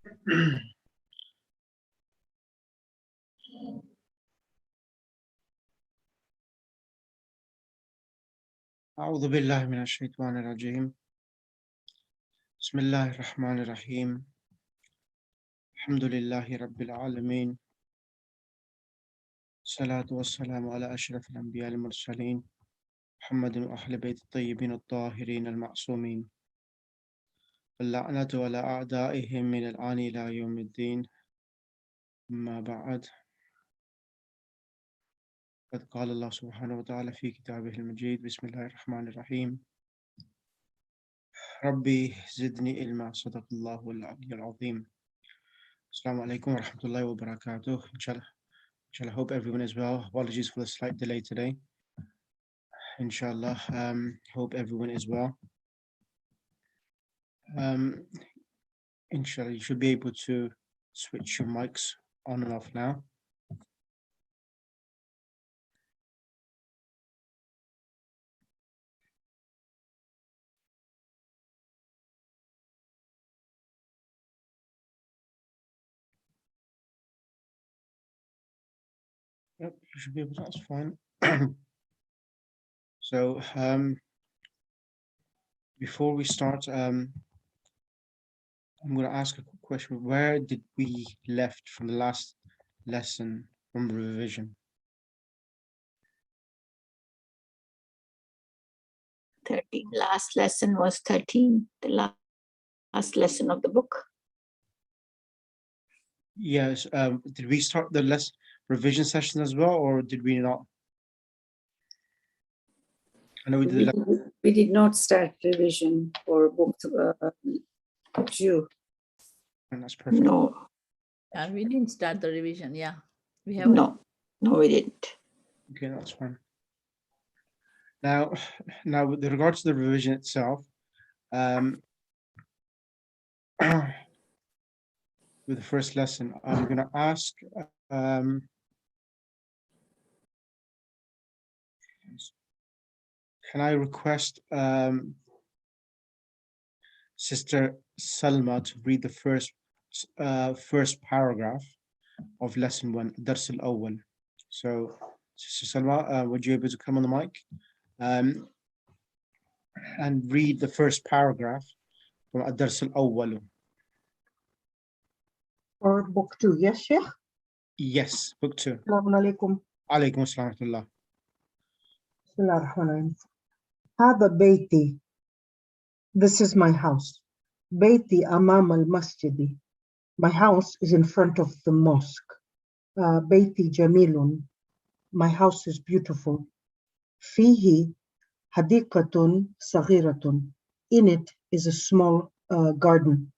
أعوذ بالله من الشيطان الرجيم. بسم الله الرحمن الرحيم. الحمد لله رب العالمين. الصلاة والسلام على أشرف الأنبياء المرسلين محمد وأهل بيت الطيبين الطاهرين المعصومين، اللعنة على أعدائهم من الآن إلى يوم الدين. أما بعد، قد قال الله سبحانه وتعالى في كتابه المجيد: بسم الله الرحمن الرحيم. ربي زدني علما. صدق الله العلي العظيم. Assalamu alaikum wa rahmatullahi wa barakatuh. Inshallah, hope everyone is well. Apologies for the slight delay today. Inshallah, hope everyone is well. Inshallah, you should be able to switch your mics on and off now. Yep, you should be able to, that's fine. So, before we start, I'm going to ask a quick question. Where did we left from the last lesson from revision? 13. Last lesson was 13, the last lesson of the book. Yes. Did we start the revision session as well, or did we not? I know we did. We did not start revision for book 2. And that's perfect. No, We didn't start the revision. Yeah, we have. no, we didn't. Okay, that's fine. Now, with regards to the revision itself, with the first lesson, I'm going to ask can I request Sister Salma to read the first paragraph of lesson 1, Dars al-Awwal. So, Sister Salma, would you be able to come on the mic and read the first paragraph from Dars al-Awwal? For book 2, yes, Sheikh? Yes, book 2. Assalamu alaikum. Alaykum assalam wa rahmatullah. Bismillah ar-Rahman ar-Rahim. Hada bayti. This is my house. Bayti amam al-masjidi. My house is in front of the mosque. Bayti jamilun. My house is beautiful. Fihi hadiqatun saghiratun. In it is a small garden.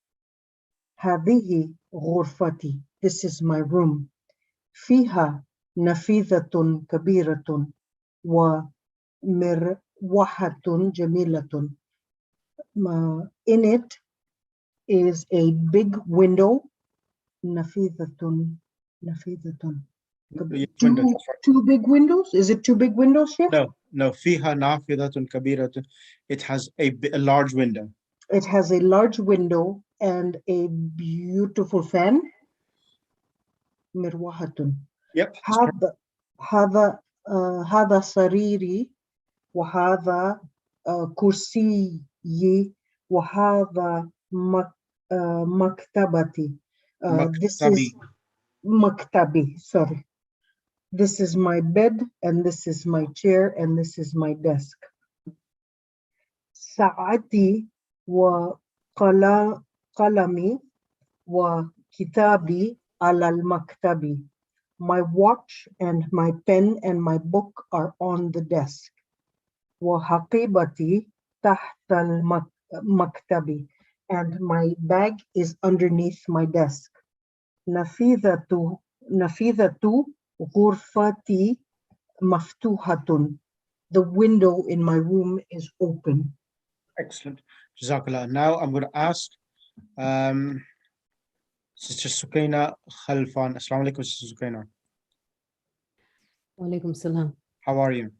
Hadihi ghurfati. This is my room. Fiha nafidhatun kabiratun wa mirwahatun jamilatun. In it is a big window. Nafidhatun. Two big windows? Is it 2 big windows here? No. Fiha nafidatun kabiratun. It has a large window. It has a large window and a beautiful fan. Mirwahatun. Yep. هذا سريري وهذا كرسيي وهذا مكتبتي. This is maktabi, sorry. This is my bed, and this is my chair, and this is my desk. ساعتي وقلمي وكتابي على المكتب. My watch and my pen and my book are on the desk. وحقيبتي تحت المكتب. And my bag is underneath my desk. نافذة غرفتي مفتوحة. The window in my room is open. Excellent. Jazakallah. Now I'm going to ask Sister Sukaina Khalfan. Assalamu alaikum, Sister Sukaina. Wa alaikum salam. How are you?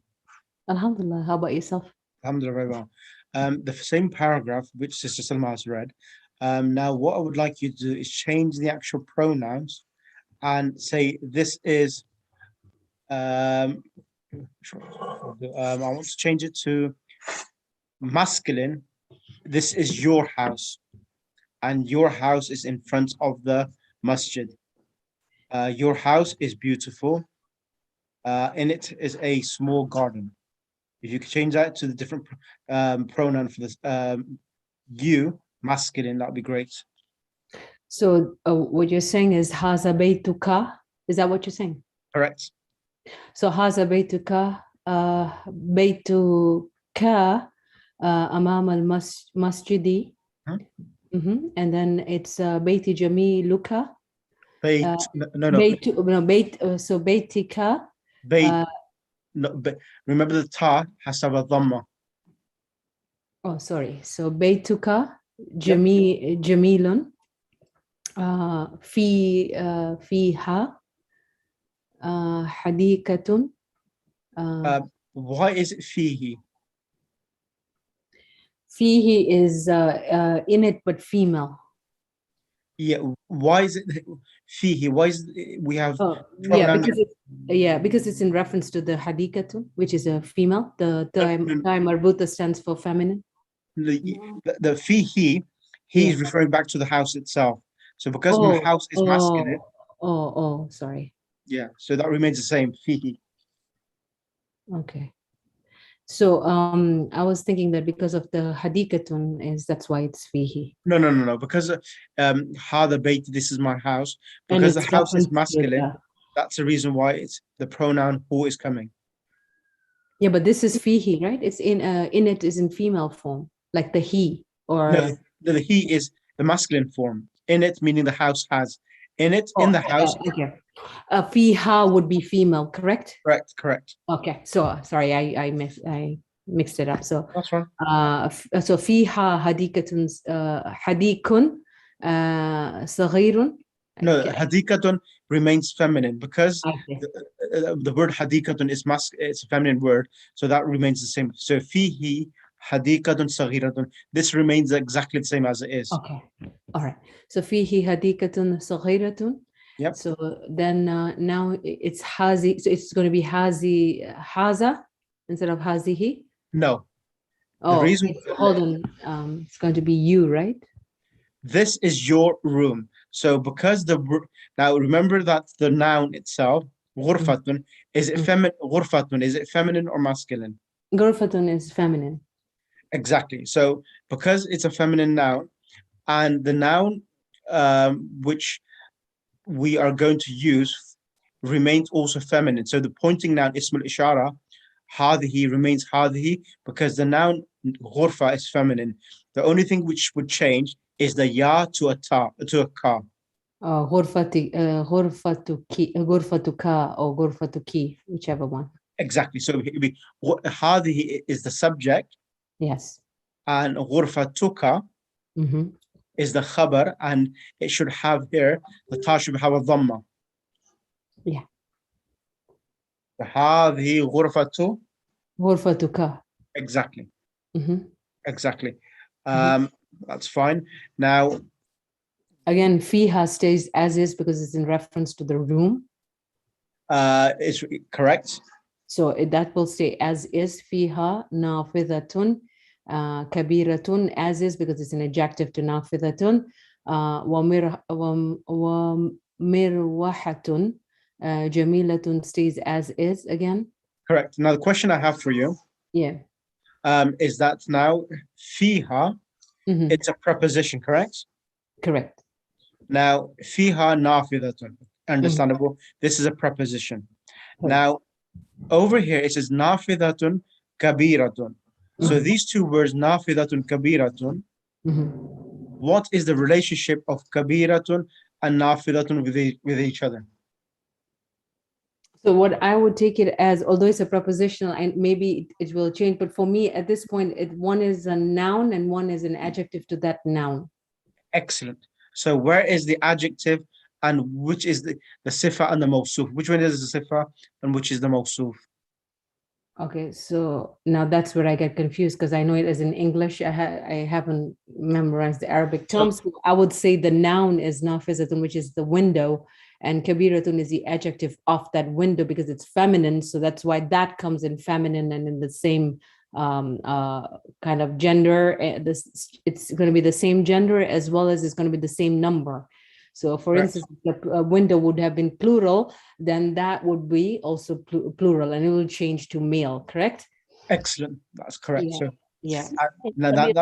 Alhamdulillah. How about yourself? Alhamdulillah, very well. The same paragraph which Sister Salma has read, Now, what I would like you to do is change the actual pronouns and say this is. I want to change it to masculine. This is your house, and your house is in front of the masjid. Your house is beautiful. In it is a small garden. If you could change that to the different pronoun for this, you, masculine, that'd be great. So what you're saying is haza baytuka. Is that what you're saying? Correct. So haza baytuka, baytuka amam al masjidi. And then it's bayti jamiluka. Bait, no, So baytika. bait. No, but remember the ta has to have a dhamma. Oh, sorry. So baytuka jamilun. فيها حديقة. Why is it fihi? فيه is in it but female. Yeah, why is it fihi? Why is we have Yeah, because it's in reference to the hadikatun, which is a female. The time marbuta stands for feminine. the fihi, he is referring back to the house itself. So because my house is masculine. Sorry. Yeah, so that remains the same, fihi. Okay. So I was thinking that because of the hadikatun that's why it's fihi. No. Because hada bayt, this is my house. Because the house is masculine, that's the reason why it's the pronoun who is coming. Yeah, but this is fihi, right? It's in it is in female form, like the he or No, the he is the masculine form. In it, meaning the house has. In it, in the house. Okay. Fiha would be female, correct? Correct. Okay. So sorry, I mixed it up. So That's right. So fiha hadikatun hadikun saghirun. No, hadikatun remains feminine because the word hadikatun is it's a feminine word, so that remains the same. So fihi hadikatun saghiratun. This remains exactly the same as it is. Okay. All right. So fihi hadikatun saghiratun. Yep. So then now it's hazi. So it's going to be haza instead of hazihi. No. Oh, reason, hold on. It's going to be you, right? This is your room. So because now remember that the noun itself, ghurfatun, is it feminine? Ghurfatun, is it feminine or masculine? Ghurfatun is feminine. Exactly. So because it's a feminine noun, and the noun which we are going to use remains also feminine. So the pointing noun ismul ishara, hadihi, remains hadihi because the noun ghurfa is feminine. The only thing which would change is the ya to a ta, to a ka. Ghurfatuka or ghurfatuki, whichever one. Exactly. So it would be hadihi is the subject. Yes. And ghurfatuka is the khabar, and it should have here, the ta should have a dhamma. Yeah. هذه غرفة. غرفتك. Exactly. Exactly. Mhm. That's fine. Now, again, fiha stays as is because it's in reference to the room. It's correct. So that will stay as is. Fiha nafidatun kabiratun, as is because it's an adjective to nafidatun. Mirwahatun jamilatun stays as is again. Correct. Now the question I have for you, is that now fiha, it's a preposition, correct? Correct. Now fiha nafidatun, understandable. This is a preposition. Now over here it says nafidatun kabiratun. So these two words, nafidatun kabiratun, what is the relationship of kabiratun and nafidatun with each other? So what I would take it as, although it's a prepositional and maybe it will change, but for me at this point, one is a noun and one is an adjective to that noun. Excellent. So where is the adjective and which is the sifa and the mawsuf? Which one is the sifa and which is the mawsuf? Okay, so now that's where I get confused because I know it is in English. I haven't memorized the Arabic So- terms. I would say the noun is nafizatun, which is the window, and kabiratun is the adjective of that window because it's feminine. So that's why that comes in feminine and in the same kind of gender. This it's going to be the same gender as well as it's going to be the same number. So, for Correct. instance, if the window would have been plural, then that would be also plural, and it will change to male. Correct? Excellent. That's correct. Yeah. So Yeah. now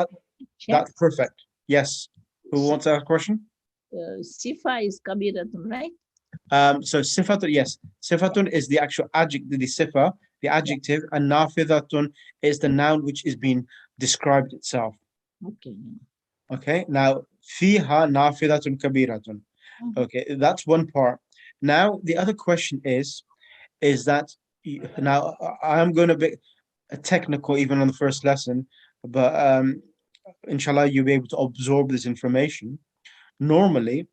that's perfect. Yes. Who wants to ask a question? Sifa is kabiratun, right? So sifatun, yes. Sifatun is the actual adjective, the sifa, the adjective, and nafidatun is the noun which is being described itself. Okay. Okay. Now, fiha nafidatun kabiratun. Mhm. Okay, that's one part. Now, the other question is that now I'm going to be technical even on the first lesson, but inshallah you'll be able to absorb this information. Normally,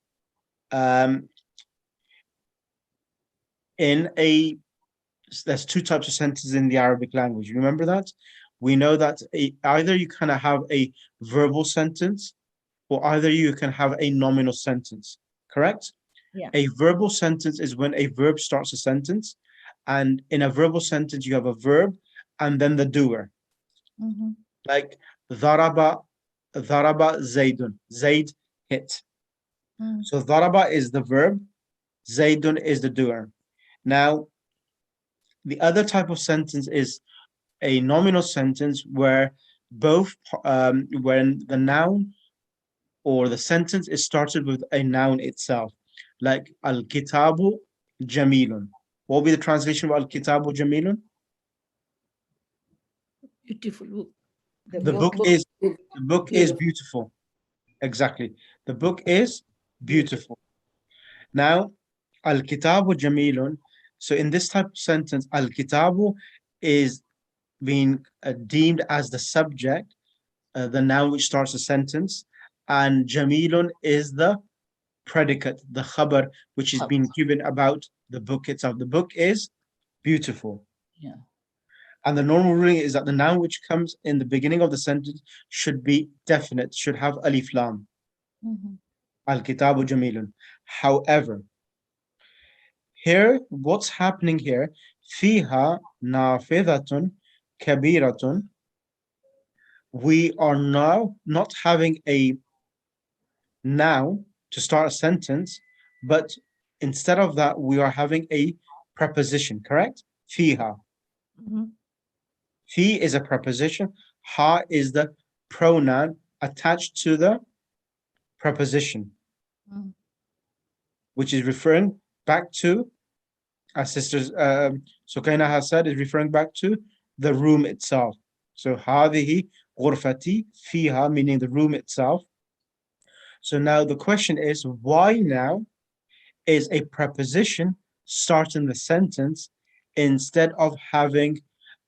there's two types of sentences in the Arabic language. You remember that? We know that either you kind of have a verbal sentence or either you can have a nominal sentence, correct? Yeah. A verbal sentence is when a verb starts a sentence, and in a verbal sentence you have a verb and then the doer. Mhm. Like dharaba zaidun. Zaid hit. Mhm. So dharaba is the verb, zaidun is the doer. Now, the other type of sentence is a nominal sentence where when the noun or the sentence is started with a noun itself, like al-kitabu jamilun. What will be the translation of al-kitabu jamilun? Beautiful book. The book is beautiful. Exactly. The book is beautiful. Now, al-kitabu jamilun. So in this type of sentence, al-kitabu is being deemed as the subject, the noun which starts a sentence, and jamilun is the predicate, the khabar, which is being given about the book itself. The book is beautiful. Yeah. And the normal ruling is that the noun which comes in the beginning of the sentence should be definite, should have alif lam. Mhm. Al-kitabu jamilun. However, here, what's happening here? Fiha nafidatun kabiratun. We are now not having a noun to start a sentence, but instead of that, we are having a preposition, correct? Fiha. Mhm. Fi is a preposition. Ha is the pronoun attached to the preposition, Mhm. which is referring back to, our sisters Sukaina has said, is referring back to the room itself. So هذه غرفتي فيها, meaning the room itself. So now the question is, why now is a preposition starting the sentence instead of having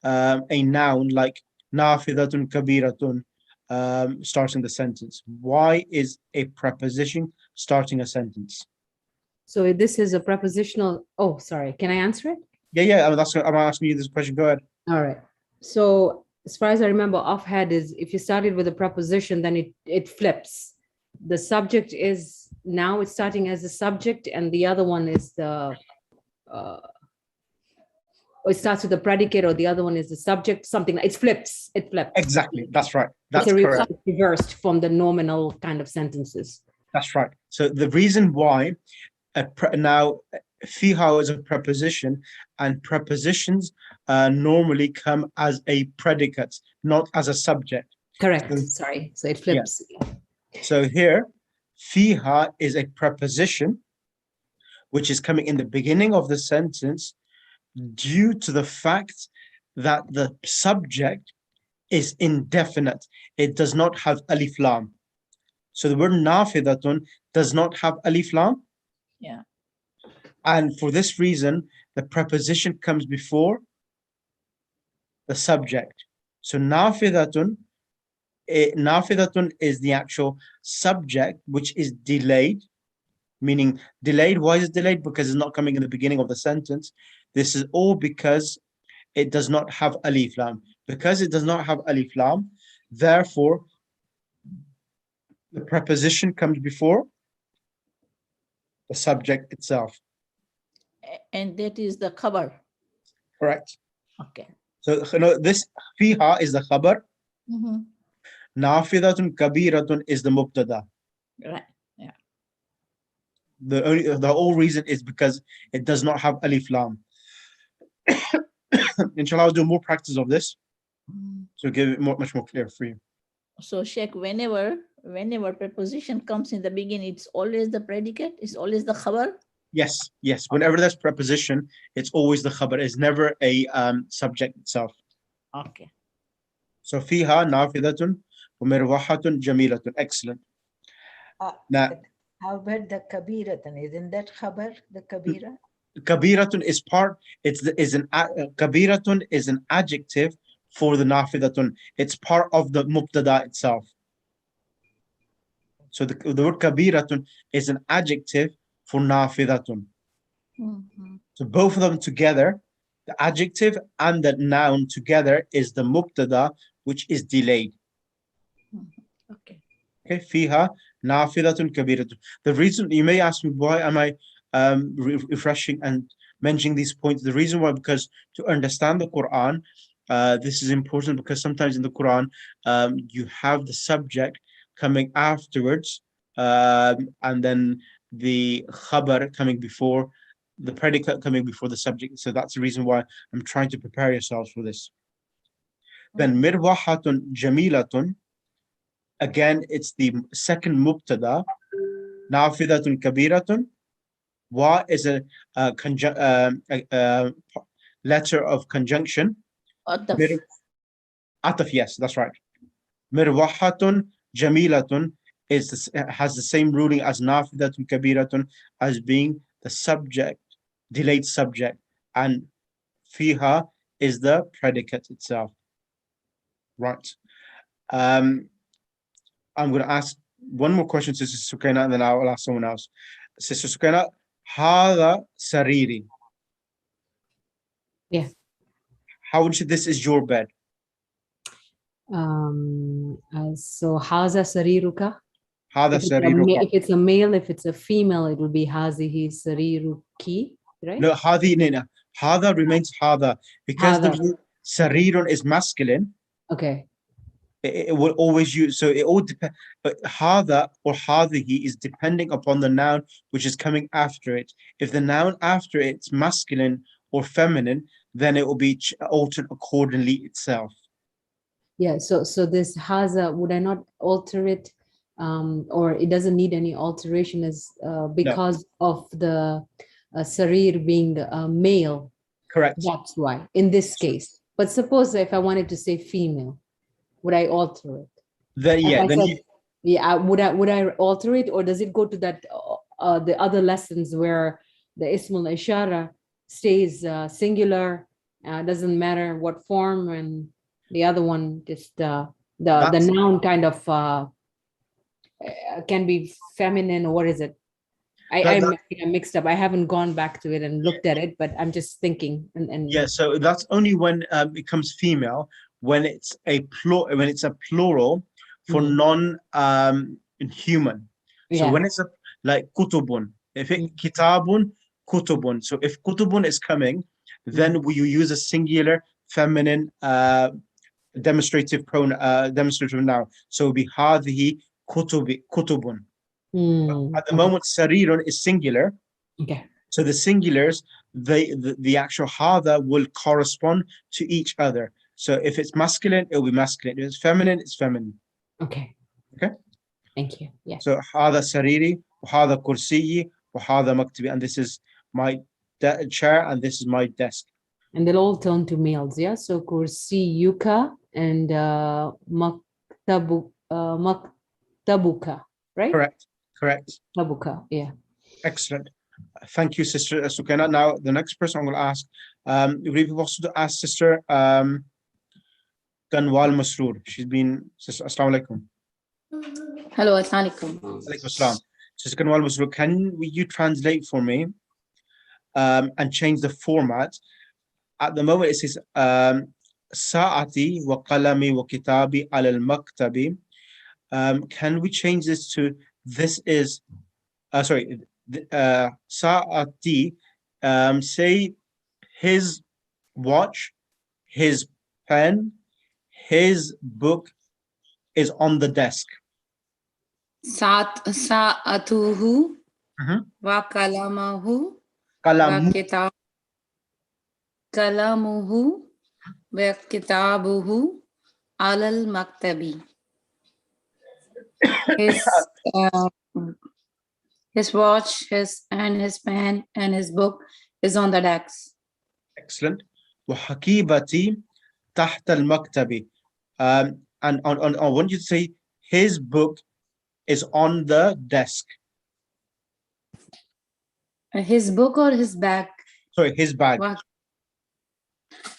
a noun like nafidatun kabiratun starting the sentence? Why is a preposition starting a sentence? So this is a prepositional. Oh, sorry. Can I answer it? Yeah. I'm asking you this question. Go ahead. All right. So as far as I remember offhand is if you started with a preposition, then it flips. The subject is now it's starting as a subject, and the other one is the or it starts with the predicate, or the other one is the subject, something like it flips. It flips. Exactly. That's right. That's It's a correct. reversed from the nominal kind of sentences. That's right. So the reason why now fiha is a preposition, and prepositions normally come as a predicate, not as a subject. Correct. So- Sorry. So it flips. So here, fiha is a preposition which is coming in the beginning of the sentence due to the fact that the subject is indefinite. It does not have alif lam. So the word nafidatun does not have alif lam. Yeah. And for this reason, the preposition comes before the subject. So nafidatun is the actual subject, which is delayed, meaning delayed. Why is it delayed? Because it's not coming in the beginning of the sentence. This is all because it does not have alif lam. Because it does not have alif lam, therefore, the preposition comes before the subject itself. And that is the khabar. Correct. Okay. So this fiha is the khabar. Mhm. Nafidatun kabiratun is the mubtada. Right. The whole reason is because it does not have alif lam. Inshallah, I'll do more practice of this to give it much more clear for you. So Sheikh, whenever preposition comes in the beginning, it's always the predicate, it's always the khabar. Yes. Whenever there's preposition, it's always the khabar. It's never a subject itself. Okay. So fiha nafidatun wa mirwahatun jamilatun. Excellent. Now, How about the kabiratan? Isn't that khabar, the kabira? kabiratun is part. Kabiratun is an adjective for the nafidatun. It's part of the mubtada itself. So the word kabiratun is an adjective for nafidatun. Mhm. So both of them together, the adjective and the noun together is the mubtada, which is delayed. Okay. Okay, fiha nafidatun kabiratun. The reason you may ask me, why am I refreshing and mentioning these points? The reason why, because to understand the Quran, this is important, because sometimes in the Quran, you have the subject coming afterwards, and then the khabar coming before, the predicate coming before the subject. So that's the reason why I'm trying to prepare yourselves for this. Then mirwahatun jamilatun. Again, it's the second mubtada. Nafidatun kabiratun. Wa is a letter of conjunction. Ataf. Ataf, yes, that's right. Mirwahatun jamilatun has the same ruling as nafidatun kabiratun, as being the subject, delayed subject, and fiha is the predicate itself. Right. I'm going to ask one more question to Sister Sukaina, and then I'll ask someone else. Sister Sukaina, hada sariri. Yeah. How would you, this is your bed? So haza sariruka. Hada If it's, a sariruka. if it's a male, if it's a female, it will be hazihi sariruki, right? No, hada remains hada, because the Hada. word sarirun is masculine. Okay. It will always use, so it all depends. But hada or hadihi is depending upon the noun which is coming after it. If the noun after it's masculine or feminine, then it will be altered accordingly itself. Yeah. So this haza, would I not alter it, or it doesn't need any alteration, as because of the sarir being male? Correct. That's why in this case. But suppose if I wanted to say female, would I alter it? Then As yeah, I then said, you, yeah, would I alter it, or does it go to that the other lessons where the ismul ishara stays singular, doesn't matter what form, and the other one just the noun kind of can be feminine, or what is it? I'm mixed up. I haven't gone back to it and looked at it, but I'm just thinking. And yeah, so that's only when it becomes female, when it's a plural for non-human. So yeah. when it's like kutubun, if it kitabun, kutubun. So if kutubun is coming, then you use a singular feminine demonstrative noun. So it would be hadhihi kutubun. At the moment, sarirun is singular. Okay. So the singulars, the actual hada will correspond to each other. So if it's masculine, it will be masculine. If it's feminine, it's feminine. Okay. Okay. Thank you. Yeah. So hada sariri, hada kursiyi, hada maktabi, and this is my chair, and this is my desk. And they'll all turn to males, yeah? So kursi yuka and maktabuka, right? Correct. Tabuka, yeah. Excellent. Thank you, Sister Sukaina. Now, the next person I'm going to ask, would it be possible to ask Sister Kanwal Masroor? She's been, Sister, Assalamu alaikum. Hello, Assalamu alaikum. Alaikum assalam. Sister Kanwal Masroor, can you translate for me and change the format? at the moment it says Sa'ati wa qalami wa kitabi ala al-maktabi. Can we change this to this is Sa'ati, say his watch, his pen, his book is on the desk. Sa'atuhu Mhm. wa kalamahu Qalam. wa kitab kalamuhu wa kitabuhu alal maktabi. His watch, his pen, and his book is on the desk. Excellent. وحكيبتي تحت المكتب. And I want you to say his book is on the desk. His book or his bag? Sorry, his bag.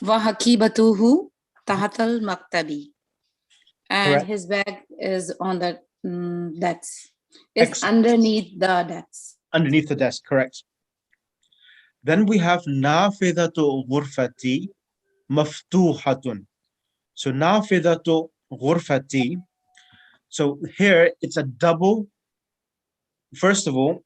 Wa hakibatuhu tahatal maktabi. And Correct. his bag is on the desk. It's Excellent. underneath the desk. Underneath the desk, correct. Then we have nafidatu ghurfati maftuhatun. So nafidatu ghurfati. So here it's a double. First of all,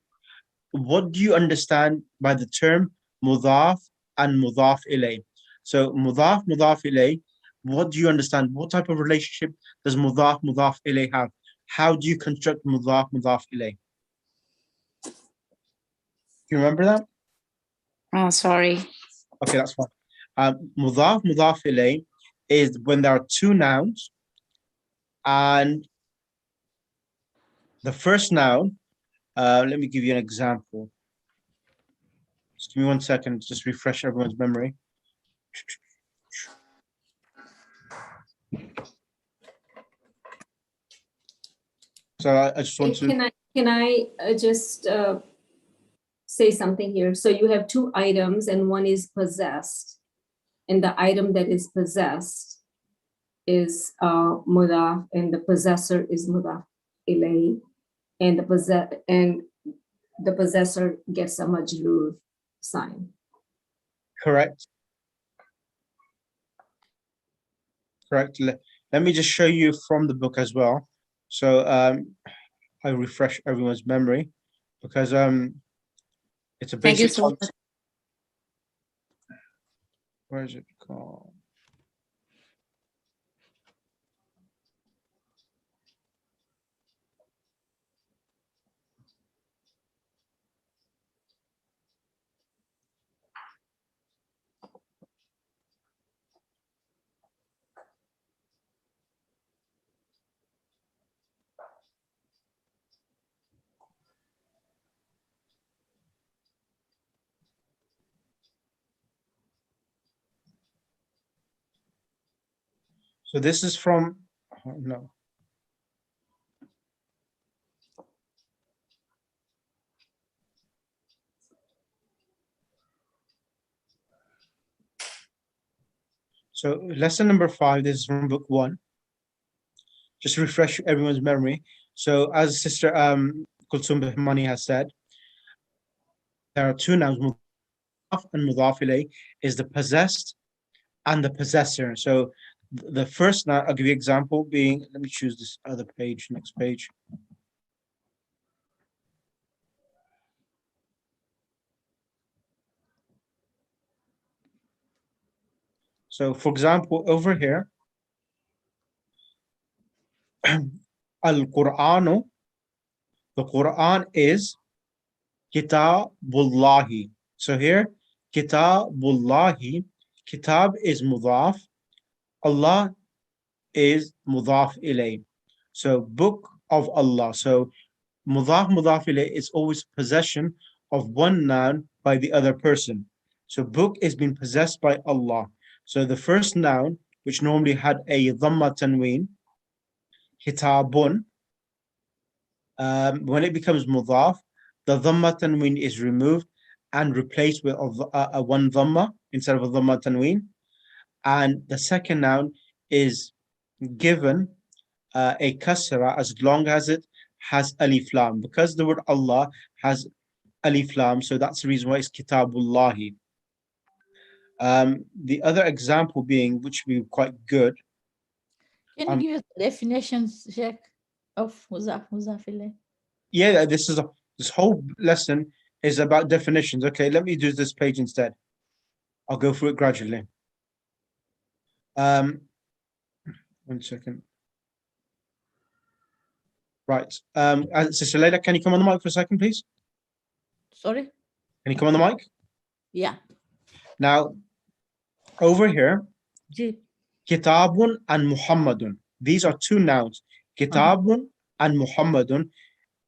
what do you understand by the term mudaf and mudaf ilay? So mudaf ilay, what do you understand? What type of relationship does mudaf ilay have? How do you construct mudaf ilay? Do you remember that? Oh, sorry. Okay, that's fine. Mudaf ilay is when there are two nouns and the first noun, let me give you an example. Just give me 1 second, just refresh everyone's memory. So I just want to. Can I just say something here? So you have two items and one is possessed. And the item that is possessed is mudaf and the possessor is mudaf ilay. And the possessor gets a majroor sign. Correct. Correct. Let me just show you from the book as well. So I refresh everyone's memory because it's a Thank you basic so much. concept. Where is it called? So this is from, oh, no. So lesson number 5, this is from book 1. Just refresh everyone's memory. So as Sister Kulsum Bihmani has said, there are two nouns, mudaf and mudaf ilay is the possessed and the possessor. So the first noun, I'll give you an example being, let me choose this other page, next page. So for example, over here, Al-Qur'anu, the Quran is Kitabullahi. So here, Kitabullahi, Kitab is mudaf, Allah is mudaf ilay. So book of Allah. So mudaf ilay is always possession of one noun by the other person. So book is being possessed by Allah. So the first noun, which normally had a dhamma tanween, kitabun, when it becomes mudaf, the dhamma tanween is removed and replaced with a one dhamma instead of a dhamma tanween. And the second noun is given a kasra as long as it has alif lam. Because the word Allah has alif lam, so that's the reason why it's Kitabullahi. The other example being, which would be quite good. Can you give us definitions, Sheikh, of muzaf, muzaf ilayh? Yeah, this whole lesson is about definitions. Okay, let me do this page instead. I'll go through it gradually. 1 second. Right. Sister Leila, can you come on the mic for a second, please? Sorry? Can you come on the mic? Yeah. Now, over here, Ji. Kitabun and Muhammadun. These are two nouns. Kitabun and Muhammadun.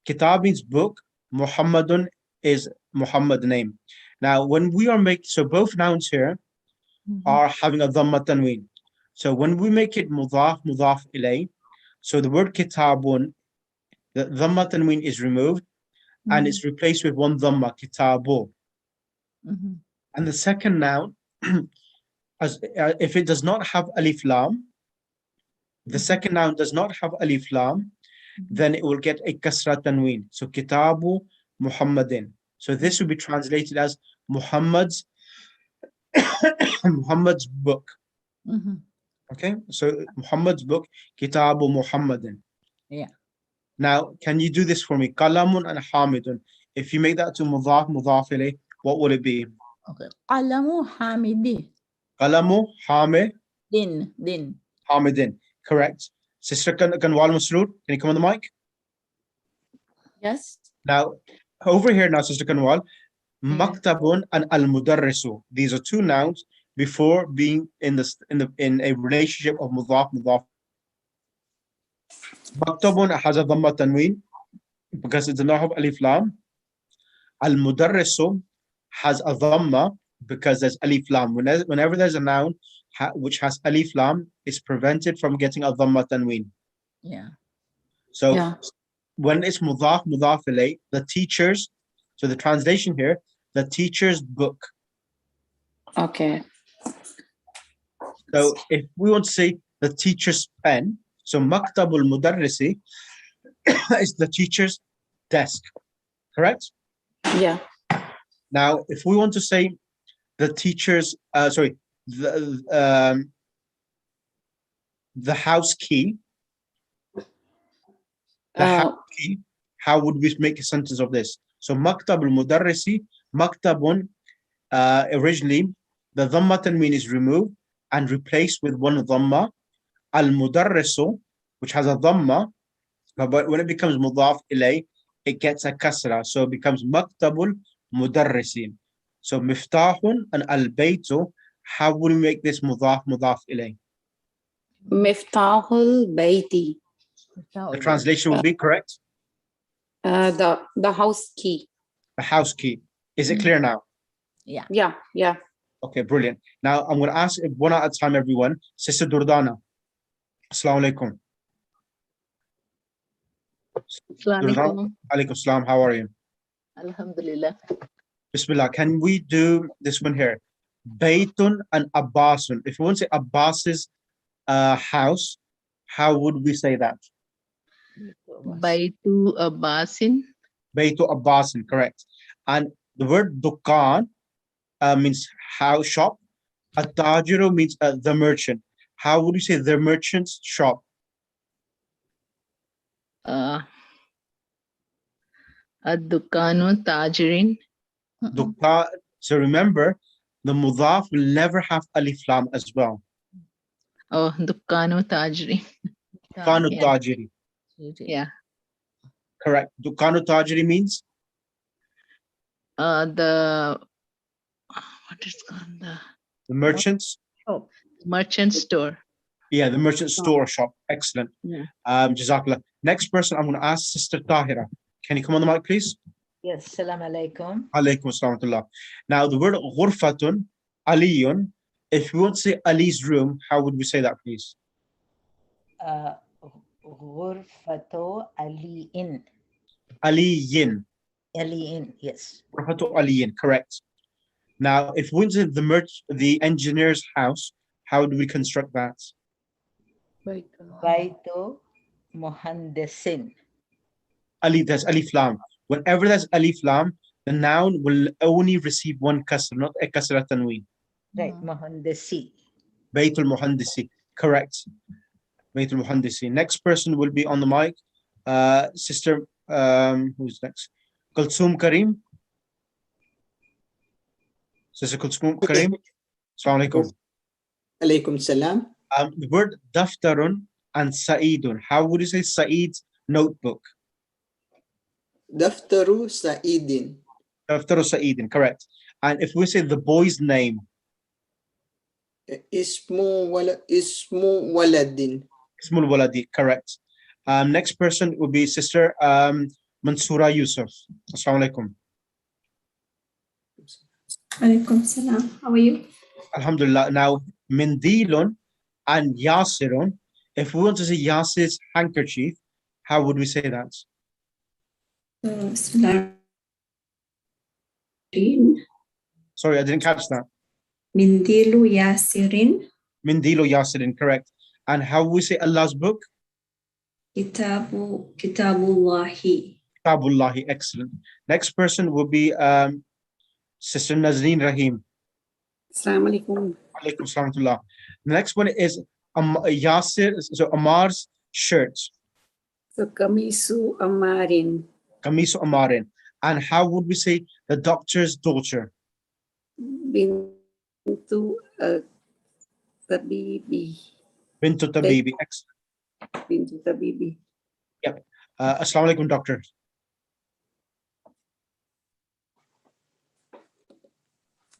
Kitab means book. Muhammadun is Muhammad name. Now, when we are making, so both nouns here are having a dhamma tanween. So when we make it mudaf, mudaf ilay, so the word kitabun, the dhamma tanween is removed and it's replaced with one dhamma, kitabu. And the second noun, if it does not have alif lam, the second noun does not have alif lam, then it will get a kasra tanween. So kitabu Muhammadin. So this will be translated as Muhammad's Muhammad's book. Okay, so Muhammad's book, Kitabu Muhammadin. Yeah. Now, can you do this for me? Qalamun and Hamidun. If you make that to mudaf, mudaf ilayh, what will it be? Okay. Qalamu hamidi. Qalamu Hamid. Din. Hamidin. Correct. Sister Kanwal Masroor, can you come on the mic? Yes. Now, over here now, Sister Kanwal, Maktabun and Al-Mudarrisu. These are two nouns before being in a relationship of mudaf, mudaf. Maktabun has a dhamma tanween because it does not have alif lam. Al-Mudarrisu has a dhamma because there's alif lam. Whenever there's a noun which has alif lam, it's prevented from getting a dhamma tanween. Yeah. So when it's mudaf, mudaf ilayh, the teachers, so the translation here, the teacher's book. Okay. So if we want to say the teacher's pen, so maktabul mudarrisi is the teacher's desk, correct? Yeah. Now, if we want to say the teacher's, the house key, house key, how would we make a sentence of this? So maktabul mudarrisi, maktabun, originally the dhamma tanween is removed and replaced with one dhamma. Al-mudarrisu, which has a dhamma, but when it becomes mudaf ilay, it gets a kasra, so it becomes maktabul mudarrisin. So miftahun and al-baytu, how would we make this mudaf, mudaf ilay? Miftahul Baiti. The translation will be correct? The house key. The house key. Is it clear now? Yeah. Yeah. Okay, brilliant. Now I'm going to ask one at a time, everyone. Sister Durdana. Assalamu alaikum. Assalamualaikum. Alaikum salam. How are you? Alhamdulillah. Bismillah. Can we do this one here? Baytun and Abbasun. If we want to say Abbas's house, how would we say that? Baitu Abbasin. Baytu Abbasin, correct. And the word Dukan means house, shop. At-tajiru means the merchant. How would you say the merchant's shop? Ad-Dukanu Tajirin. Dukan. So remember, the mudaf will never have alif lam as well. Oh, Dukanu Tajirin. Dukanu Tajiri. Yeah. Correct. Dukanu Tajiri means? What is called The merchant's? shop. Merchant store. Yeah, the merchant store shop. Excellent. Yeah. Jazakallah. Next person, I'm going to ask Sister Tahira. Can you come on the mic, please? Yes, salam alaikum. Alaikum assalam. Now, the word ghurfatun, aliyun, if we want to say Ali's room, how would we say that, please? Ghurfato aliin. Aliyin. Aliin, yes. Ghurfatu aliyin, correct. Now, if we want to say the engineer's house, how do we construct that? Baitu muhandisin. Ali, there's alif lam. Whenever there's alif lam, the noun will only receive one kasr, not a kasra tanween. Right, Mohandasi. Baytul Muhandisi, correct. Baytul Muhandisi. Next person will be on the mic. Sister, who's next? Kulthum Karim. Sister Kulthum Karim. Assalamu alaikum. Alaikum salam. The word daftarun and sa'idun. How would you say Sa'id's notebook? Daftaru Sa'idin. Daftaru Sa'idin, correct. And if we say the boy's name, Ismu Waladin. Ismul Waladi, correct. Next person would be Sister Mansura Yusuf. Assalamu alaikum. Alaikum salam. How are you? Alhamdulillah. Now, Mindilun and Yasirun. If we want to say Yasir's handkerchief, how would we say that? Bismillah. Sorry, I didn't catch that. Mindilu Yasirin. Mindilo Yasirin, correct. And how would we say Allah's book? Kitabullahi. Kitabullahi, excellent. Next person will be Sister Nazreen Rahim. Assalamu alaikum. Alaikum salam. The next one is Yasir, so Amar's shirt. So Kamisu Amarin. Kamisu Amarin. And how would we say the doctor's daughter? Bintu Tabibi. Bintu Tabibi, excellent. Bintu Tabibi. Yep. Assalamu alaikum, doctor.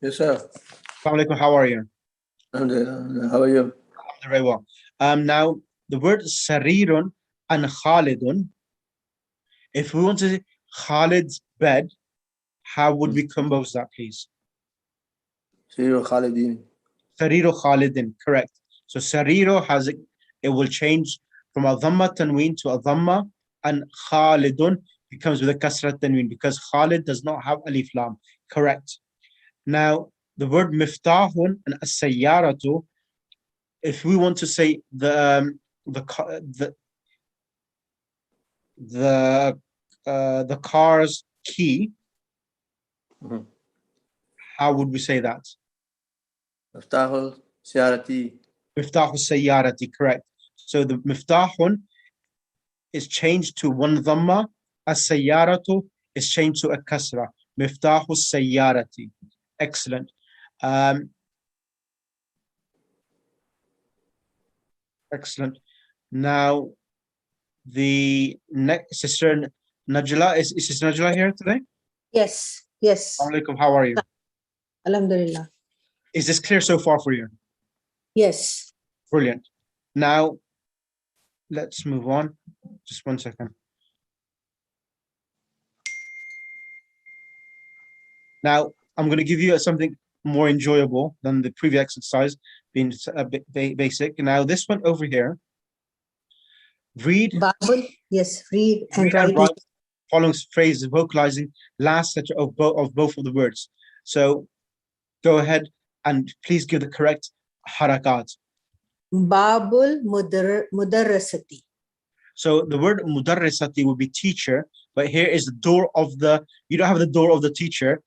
Yes, sir. Assalamu alaikum, how are you? Alhamdulillah. How are you? Very well. Now, the word Sarirun and Khalidun, if we want to say Khalid's bed, how would we compose that, please? Sariru Khalidin. Sariru Khalidin, correct. So Sariru has it will change from a Dhamma Tanween to a Dhamma, and Khalidun becomes with a Kasrat Tanween because Khalid does not have Alif Lam, correct. Now, the word Miftahun and As-Sayyaratu, if we want to say the car's key, how would we say that? Miftahul Siyarati. Miftahu Sayyarati, correct. So the Miftahun is changed to one Dhamma, As-Sayyaratu is changed to a Kasra. Miftahu Sayyarati. Excellent. Excellent. Now, the next Sister Najla, is Sister Najla here today? Yes, yes. Assalamu alaikum, how are you? Alhamdulillah. Is this clear so far for you? Yes. Brilliant. Now, let's move on. Just 1 second. Now, I'm going to give you something more enjoyable than the previous exercise, being a bit basic. Now, this one over here, read. Bible, yes, read and write. Following phrase, vocalizing last letter of both of the words. So, go ahead and please give the correct harakat. Babul Mudarrisati. So the word Mudarrisati will be teacher, but here is the door of the, you don't have the door of the teacher,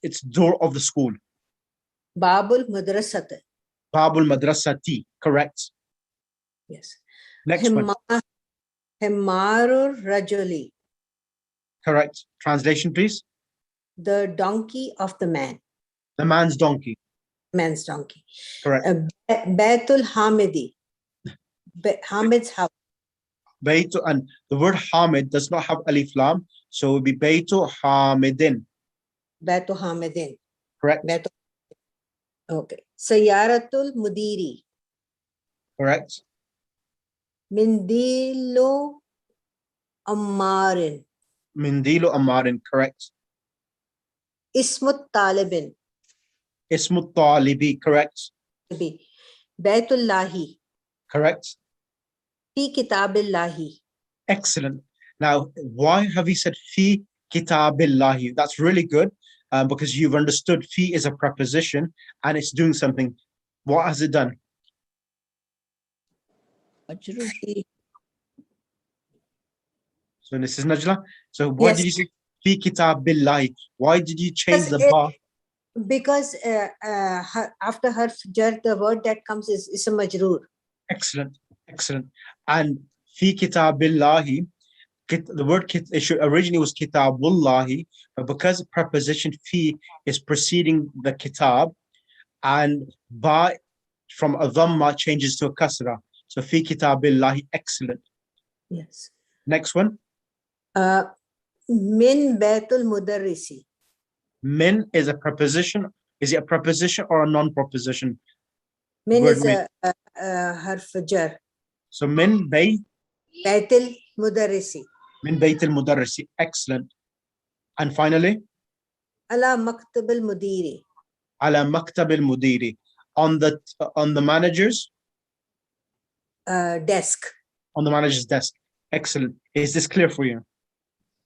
it's door of the school. Babul Madrasati. Babul Madrasati, correct. Yes. Next one. Himarur Rajuli. Correct. Translation, please. The donkey of the man. The man's donkey. Man's donkey. Correct. Baitul Hamidi. Hamid's house. Baitu, and the word Hamid does not have Alif Lam, so it would be Baitu Hamidin. Baitu Hamidin. Correct. Okay. Sayaratul Mudiri. Correct. Mindilu Ammarin. Mindilu Amarin, correct. Ismut Talibin. Ismut Talibi, correct. Baitullahi. Correct. Fi Kitabillahi. Excellent. Now, why have you said Fi Kitabillahi? That's really good because you've understood Fi is a preposition and it's doing something. What has it done? So this is Najla. So why did you say Fi Kitabillahi? Why did you change the ba? Because after harf jar, the word that comes is ism majroor. Excellent, excellent. And fi kitabillahi, the word originally was kitabullahi, but because preposition fi is preceding the kitab, and ba from a dhamma changes to a kasra. So fi kitabillahi, excellent. Yes. Next one. Min Baitul Mudarrisi. Min is a preposition. Is it a preposition or a non-preposition? Min Word is min. a harf jar. So min Baitul Mudarrisi. Min Bayt al-Mudarrisi. Excellent. And finally, Ala Maktab al-Mudiri. ala maktab al-mudiri. On the manager's Desk. on the manager's desk. Excellent. Is this clear for you?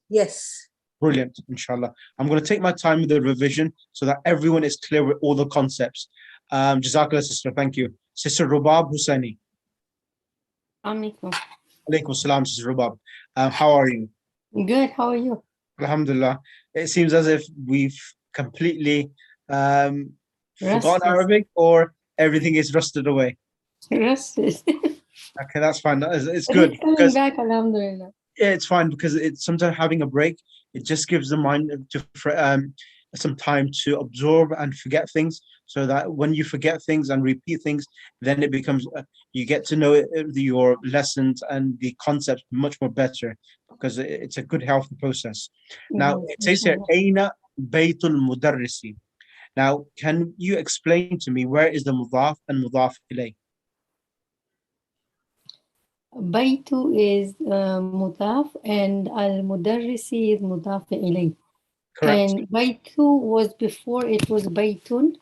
Yes. Brilliant, inshallah. I'm going to take my time with the revision so that everyone is clear with all the concepts. Jazakallah, sister. Thank you. Sister Rubab Hussaini. Alaikum salam, Sister Rubab. How are you? Good. How are you? Alhamdulillah. It seems as if we've completely forgotten Restless. Arabic, or everything is rusted away. Restless. Okay, that's fine. It's But good it's coming because back, alhamdulillah. yeah, it's fine because it's sometimes having a break. It just gives the mind some time to absorb and forget things, so that when you forget things and repeat things, then it becomes you get to know your lessons and the concepts much more better, because it's a good healthy process. Now Yes, it says here, inshallah. Aina Baytul Mudarrisi. Now, can you explain to me where is the mudaf and mudaf ilay? Baytu is mudaf and al-mudarrisi is mudaf ilay. Correct. And Baytu was before, it was Baytun.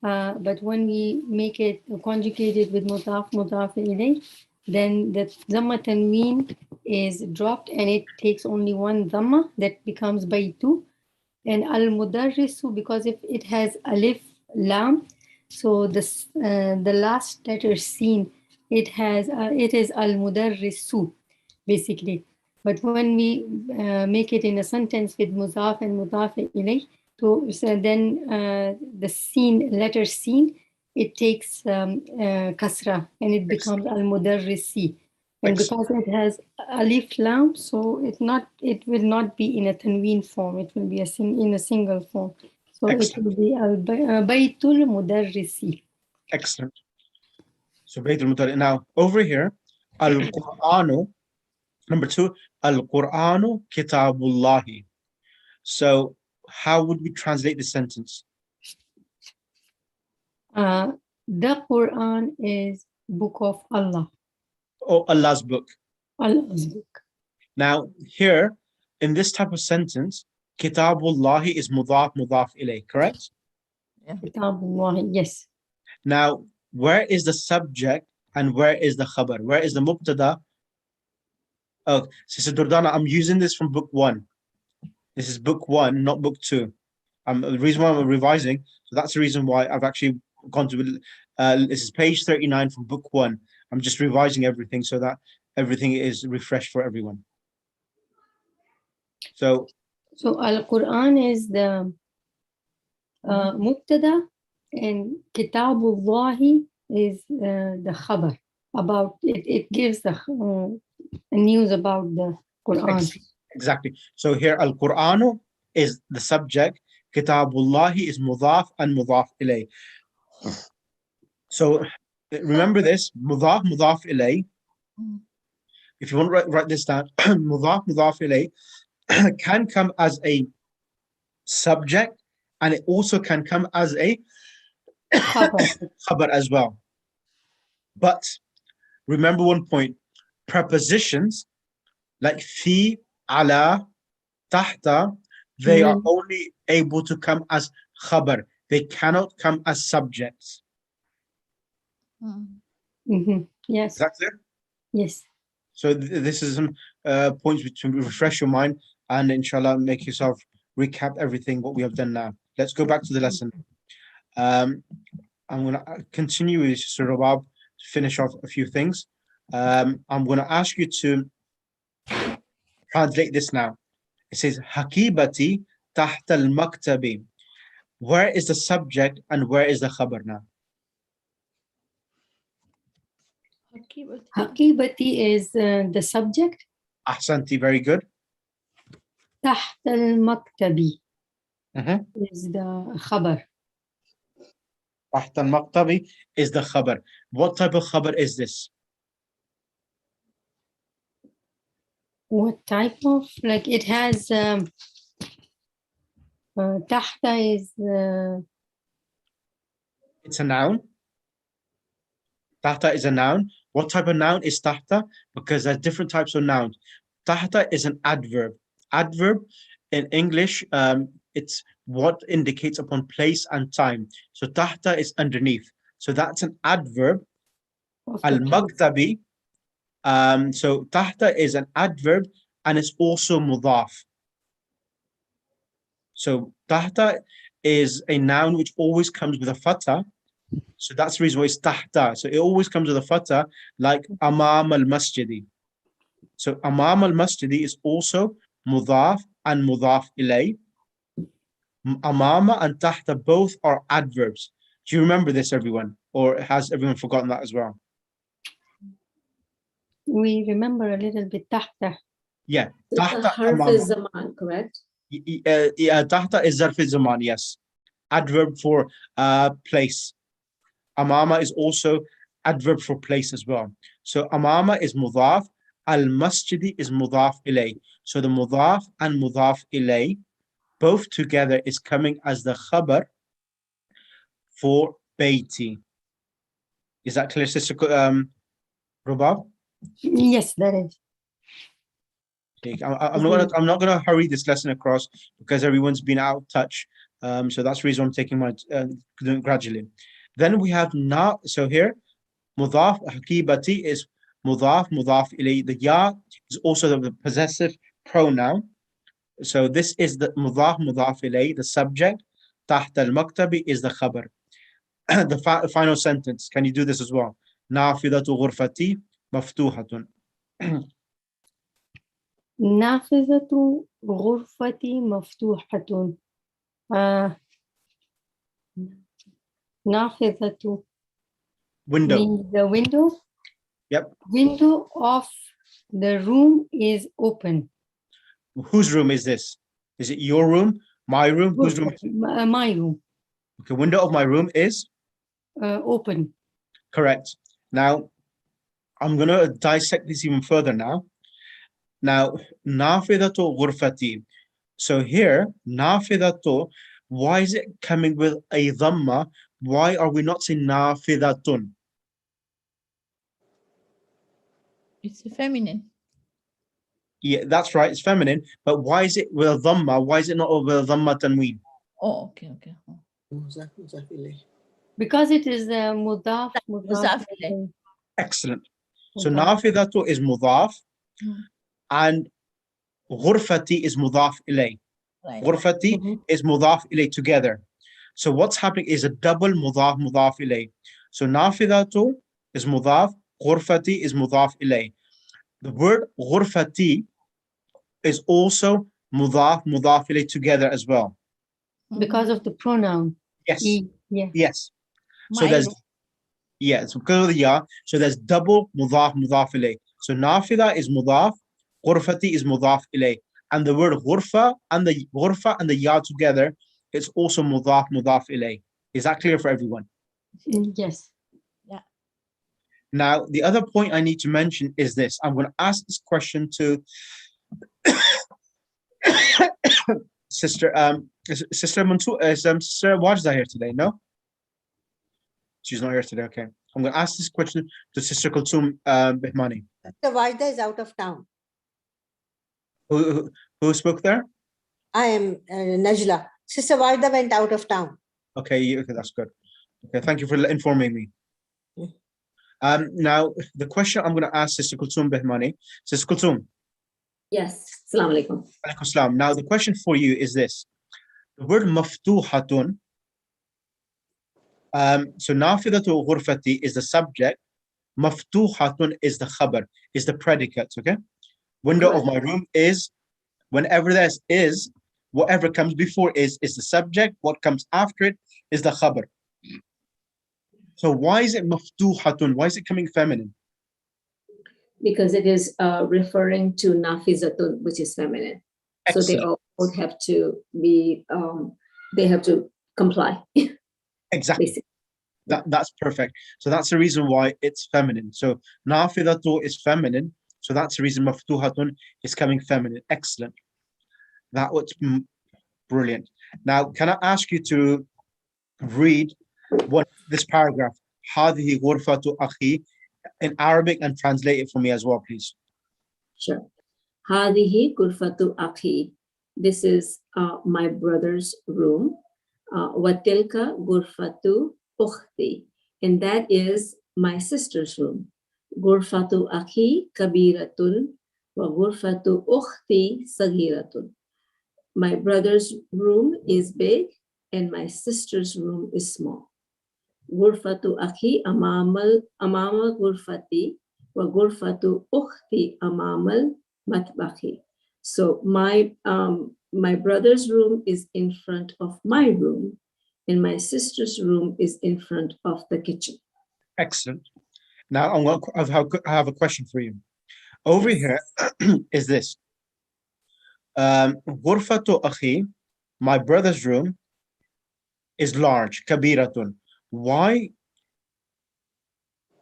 But when we make it conjugated with mudaf ilay, then the dhamma tanween is dropped and it takes only one dhamma, that becomes Baytu. And al-mudarrisu, because if it has alif lam, so this the last letter seen, it is al-mudarrisu basically. But when we make it in a sentence with mudaf and mudaf ilay, so then the seen, letter seen, it takes kasra and it becomes al-mudarrisi. And because it has alif lam, so it will not be in a tanween form. It will be in a single form. So it will be Baytul Mudarrisi. Excellent. So Baytul Mudarrisi. Now over here, Al-Qur'anu, number 2, Al-Qur'anu Kitabullahi. So how would we translate the sentence? The Quran is book of Allah. Oh, Allah's book. Allah's book. Now here, in this type of sentence, Kitabullahi is mudaf ilay, correct? Kitabullahi, yes. Now, where is the subject and where is the khabar? Where is the mubtada? Oh, Sister Durdana, I'm using this from book 1. This is book 1, not book 2. The reason why I'm revising, so that's the reason why I've actually gone to, this is page 39 from book 1. I'm just revising everything so that everything is refreshed for everyone. So Al-Quran is the mubtada and Kitabullahi is the khabar. About it, it gives the news about the Quran. Exactly. So here, Al-Qur'anu is the subject, Kitabullahi is mudaf and mudaf ilay. So remember this, mudaf ilay. If you want to write this down, mudaf ilay can come as a subject, and it also can come as a khabar as well. But remember one point, prepositions like fi, ala, tahta, they are only able to come as khabar. They cannot come as subjects. Yes. Is that clear? Yes. So this is some points to refresh your mind and inshallah make yourself recap everything what we have done now. Let's go back to the lesson. I'm going to continue with Sister Rabab to finish off a few things. I'm going to ask you to translate this now. It says, Hakibati tahta al-maktabi. Where is the subject and where is the khabar now? Hakibati is the subject. Ahsanti, very good. تحت المكتب Mhm. is the khabar. تحت المكتب is the khabar. What type of khabar is this? What type of, like it has tahta is It's a noun. Tahta is a noun. What type of noun is tahta? Because there's different types of nouns. Tahta is an adverb. Adverb in English, it's what indicates upon place and time. So tahta is underneath. So that's an adverb. Al-Maktabi. So tahta is an adverb and it's also mudaf. So tahta is a noun which always comes with a fatha. So that's the reason why it's tahta. So it always comes with a fatha, like amam al-masjidi. So amam al-masjidi is also mudaf and mudaf ilay. Amama and tahta both are adverbs. Do you remember this, everyone? Or has everyone forgotten that as well? we remember a little bit tahta. Yeah. The Tahta harf amama. is zaman, correct? Tahta is zarf zaman, yes. Adverb for place. Amama is also adverb for place as well. So amama is mudaf, al-masjidi is mudaf ilay. So the mudaf and mudaf ilay, both together is coming as the khabar for bayti. Is that clear, Sister Rubab? Yes, that is. Okay, I'm not gonna hurry this lesson across because everyone's been out of touch. So that's the reason I'm taking my doing it gradually. Then we have na. So here, mudaf hakibati is mudaf ilay. The ya is also the possessive pronoun. So this is the mudaf ilay, the subject. Taht al-maktabi is the khabar. The final sentence. Can you do this as well? Nafidatu ghurfati maftuhatun. نافذة غرفتي مفتوحة. نافذة Window. means the window. Yep. Window of the room is open. Whose room is this? Is it your room? My room? Whose room? Is it? My room. Okay, window of my room is? Open. Correct. Now, I'm going to dissect this even further now. Now, nafidatu ghurfati. So here, nafidatu, why is it coming with a dhamma? Why are we not saying nafidatun? It's feminine. Yeah, that's right, it's feminine. But why is it with a dhamma? Why is it not with a dhamma tanween? Oh, okay. Because it is mudaf. Mudaf ilay. Excellent. So Mudaf. nafidatu is mudaf and ghurfati is mudaf ilay. Right. Ghurfati is mudaf ilay together. So what's happening is a double mudaf ilay. So nafidatu is mudaf, ghurfati is mudaf ilay. The word ghurfati is also mudaf ilay together as well. Because of the pronoun. Yes. Yeah. Yes. So My there's room. yes, because of the ya. So there's double mudaf ilay. So nafida is mudaf, ghurfati is mudaf ilay. And the word ghurfa and the ya together, it's also mudaf ilay. Is that clear for everyone? Yes. Yeah. Now, the other point I need to mention is this. I'm going to ask this question to Sister Mansoor, Sister Wajda here today, no? She's not here today, okay. I'm going to ask this question to Sister Kulthum Behmani. Sister Wajda is out of town. Who spoke there? I am Najla. Sister Wajda went out of town. Okay, okay, that's good. Okay, thank you for informing me. Now, the question I'm going to ask Sister Kulthum Behmani. Sister Kulthum. Yes. Assalamu alaikum. Alaikum salam. Now, the question for you is this. The word maftuhatun, so nafidatu ghurfati is the subject, maftuhatun is the khabar, is the predicate, okay? Window of my room is, whenever there's is, Whatever comes before is the subject. What comes after it is the khabar. So why is it maftuhatun? Why is it coming feminine? Because it is referring to nafizatun, which is feminine. So they Excellent. all both have to be, they have to comply. Exactly. Basically. That's perfect. So that's the reason why it's feminine. So nafidatu is feminine. So that's the reason maftuhatun is coming feminine. Excellent. That was brilliant. Now, can I ask you to read this paragraph, هذه غرفة أخي, in Arabic and translate it for me as well, please. Sure. هذه غرفة أخي. This is my brother's room. وتلك غرفة أختي. And that is my sister's room. غرفة أخي كبيرة وغرفة أختي صغيرة. My brother's room is big and my sister's room is small. غرفة أخي أمام غرفتي وغرفة أختي أمام المطبخ. So my brother's room is in front of my room and my sister's room is in front of the kitchen. Excellent. Now I have a question for you. Over here is this. غرفة أخي, my brother's room, is large, kabiratun. Why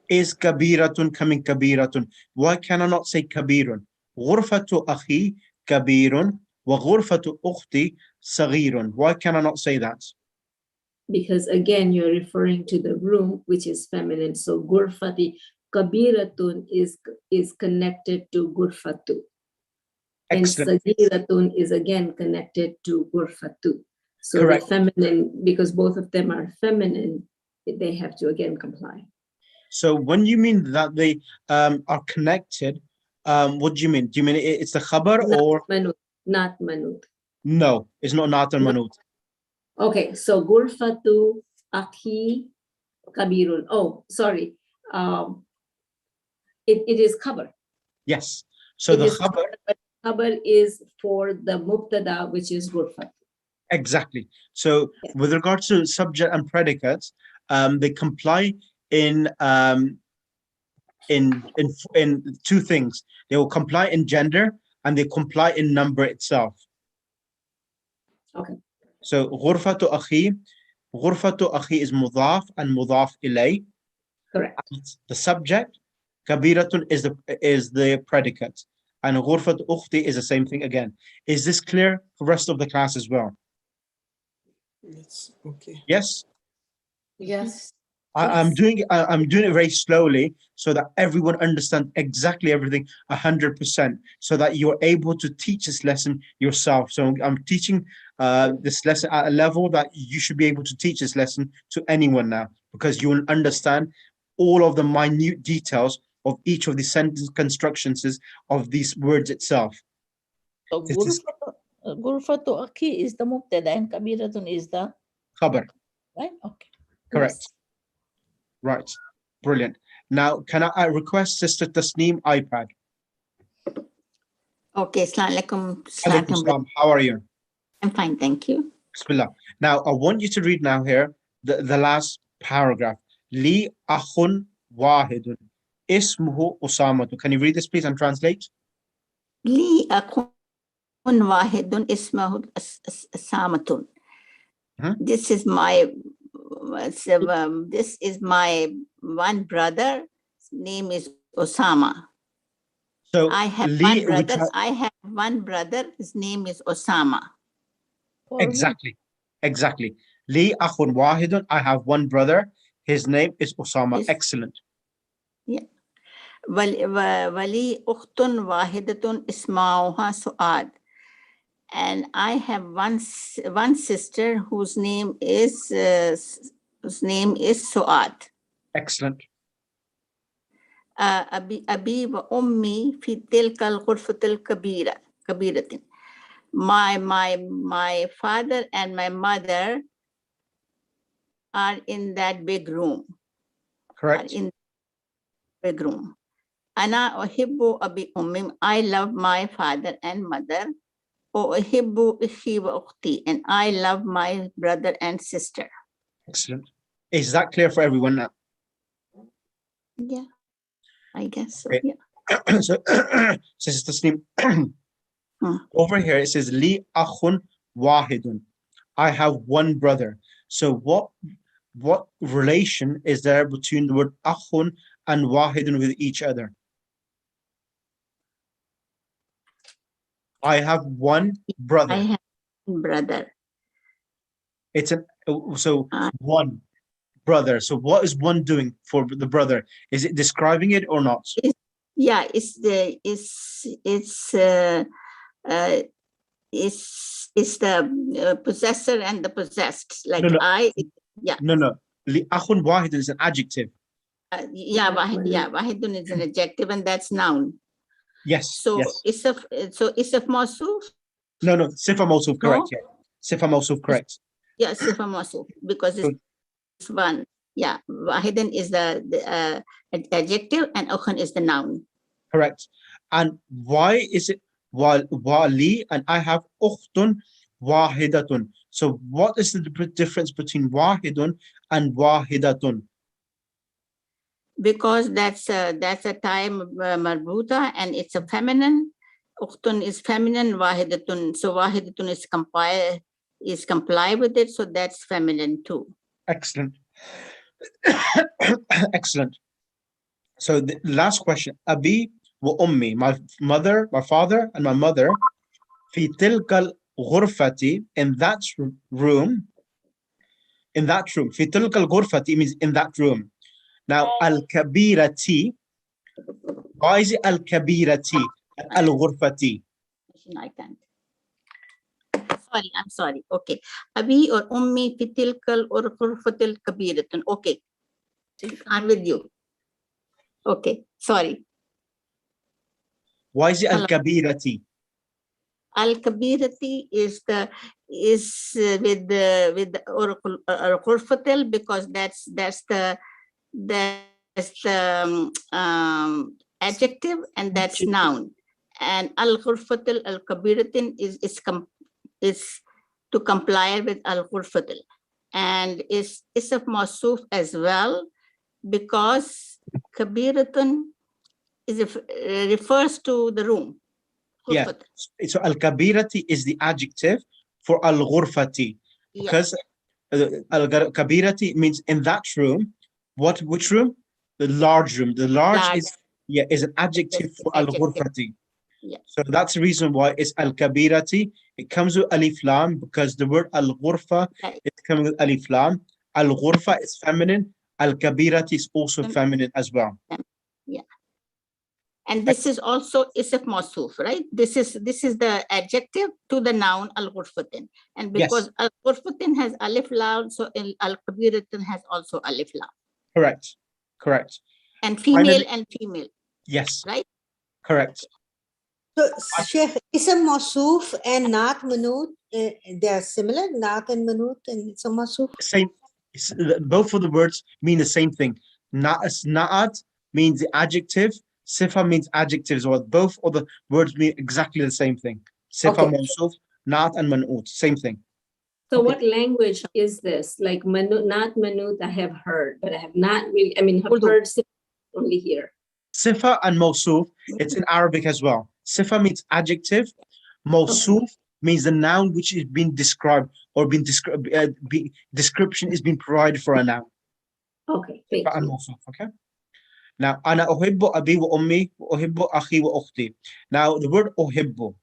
is kabiratun coming kabiratun? Why can I not say kabirun? غرفة أخي kabirun wa غرفة أختي صغيرٌ. Why can I not say that? Because again, you're referring to the room, which is feminine. So gurfati kabiratun is connected to gurfatu. And Excellent. sagiratun is again connected to gurfatu. So Correct. the feminine, because both of them are feminine, they have to again comply. So when you mean that they are connected, what do you mean? Do you mean it's the khabar or? Manut, not manut. No, it's not nat and manut. Okay, so gurfatu akhi kabirun. Oh, sorry. It is khabar. Yes. So the khabar. Khabar is for the mubtada, which is gurfat. Exactly. So with regards to subject and predicates, they comply in two things. They will comply in gender and they comply in number itself. Okay. So غرفة أخي is mudaf and mudaf ilay. Correct. The subject, kabiratun is the predicate, and غرفة أختي is the same thing again. Is this clear for the rest of the class as well? Yes. Okay. Yes. Yes. I'm doing it very slowly so that everyone understands exactly everything 100%, so that you're able to teach this lesson yourself. So I'm teaching this lesson at a level that you should be able to teach this lesson to anyone now, because you will understand all of the minute details of each of the sentence constructions of these words itself. So Gurfatu Akhi is the mubtada and Kabiratun is the khabar. Right? Okay. Correct. Yes. Right. Brilliant. Now, can I request Sister Tasneem iPad? Okay, Assalamu alaikum. Alaikum salam. How are you? I'm fine, thank you. Bismillah. Now, I want you to read now here the last paragraph. Li akhun wahidun ismuhu Usamatu. Can you read this, please, and translate? Li akhun wahidun ismuhu Usamatun. This is my one brother. His name is Osama. So I have one brother. His name is Osama. Exactly. Li akhun wahidun. I have one brother. His name is Osama. Yes. Excellent. Yeah. Wali ukhtun wahidatun ismauha Suad. And I have one sister whose name is Suad. Excellent. Abi wa ummi fi tilka al-ghurfatil kabiratin. My father and my mother are in that big room. Correct. In big room. Ana uhibbu abi ummi. I love my father and mother. وأحب أخي وأختي, and I love my brother and sister. Excellent. Is that clear for everyone now? Yeah, I guess so. Okay. Yeah. So, Sister Tasneem, over here it says Li akhun wahidun. I have one brother. So what relation is there between the word akhun and wahidun with each other? I have one brother. I have one brother. It's an so one brother. So what is one doing for the brother? Is it describing it or not? Yeah, it's the possessor and the possessed. Like No, no. yeah. No. Li akhun wahidun is an adjective. Yeah, wahidun is an adjective, and that's noun. Yes. So yes. isaf mawsuf. No, sifa mawsuf, correct. No? Yeah, sifa mawsuf, correct. Yeah, sifa mawsuf, because it's one. Yeah, wahidun is the adjective, and akhun is the noun. Correct. And why is it wali and I have ukhtun wahidatun? So what is the difference between wahidun and wahidatun? Because that's a time marbuta, and it's a feminine. Ukhtun is feminine, wahidatun. So wahidatun is comply with it. So that's feminine too. Excellent. Excellent. So the last question, Abi wa ummi, my mother, my father, and my mother, fi tilkal ghurfati, in that room, fi tilkal ghurfati means in that room. Now, al-kabirati, why is it al-kabirati, al-ghurfati? I can't. Sorry, I'm sorry. Okay. Abi or ummi fi tilkal or ghurfatil kabiratun. Okay. I'm with you. Okay, sorry. Why is it al-kabirati? Al-kabirati is with the ghurfatil, because that's the adjective, and that's noun. And al-ghurfatil, al-kabiratin is to comply with al-ghurfatil, and is ism mawsuf as well, because kabiratun refers to the room. Yeah, so al-kabirati is the adjective for al-ghurfati, because al-kabirati means in that room. Which room? The large room. The large is an adjective for al-ghurfati. Yeah. So that's the reason why it's al-kabirati. It comes with alif lam, because the word al-ghurfa is coming with alif lam. Al-ghurfa is feminine. Al-kabirati is also feminine as well. Yeah. And this is also ism mawsuf, right? This is the adjective to the noun al-ghurfatin. And because al-ghurfatin has alif lam, so al-kabiratin has also alif lam. Correct. And female and female. Yes. Right? Correct. So, Sheikh, ism mawsuf and naat manut, they are similar, naat and manut and ism mawsuf? Same. Both of the words mean the same thing. Na'at means the adjective. Sifa means adjective as well. Both of the words mean exactly the same thing. Sifa mawsuf, naat and man'ut, same thing. So what language is this? Like naat manut I have heard, but I have not really, have heard only here. Sifa and mawsuf, it's in Arabic as well. Sifa means adjective. Mawsuf means the noun which is being described, or description is being provided for a noun. Okay, thank Sifa and you. mawsuf, okay? Now, ana uhibbu abi wa ummi wa uhibbu akhi wa ukhti. Now, the word uhibbu,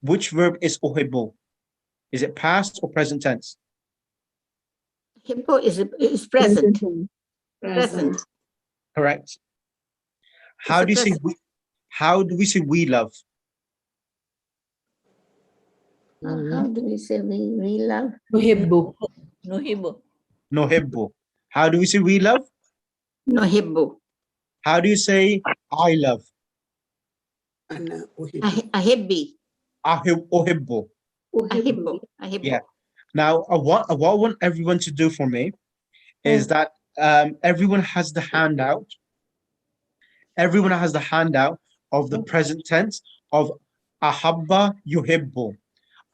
which verb is uhibbu? Is it past or present tense? Hibbu is present. Present. Correct. How do you say we? How do we say we love? How do we say we love? Nuhibbu. Nuhibbu. How do we say we love? Nuhibbu. How do you say I love? Ahibbi. Uhibbu. Ahibbu. Yeah. Now, what I want everyone to do for me is that everyone has the handout. Everyone has the handout of the present tense of ahabba yuhibbu.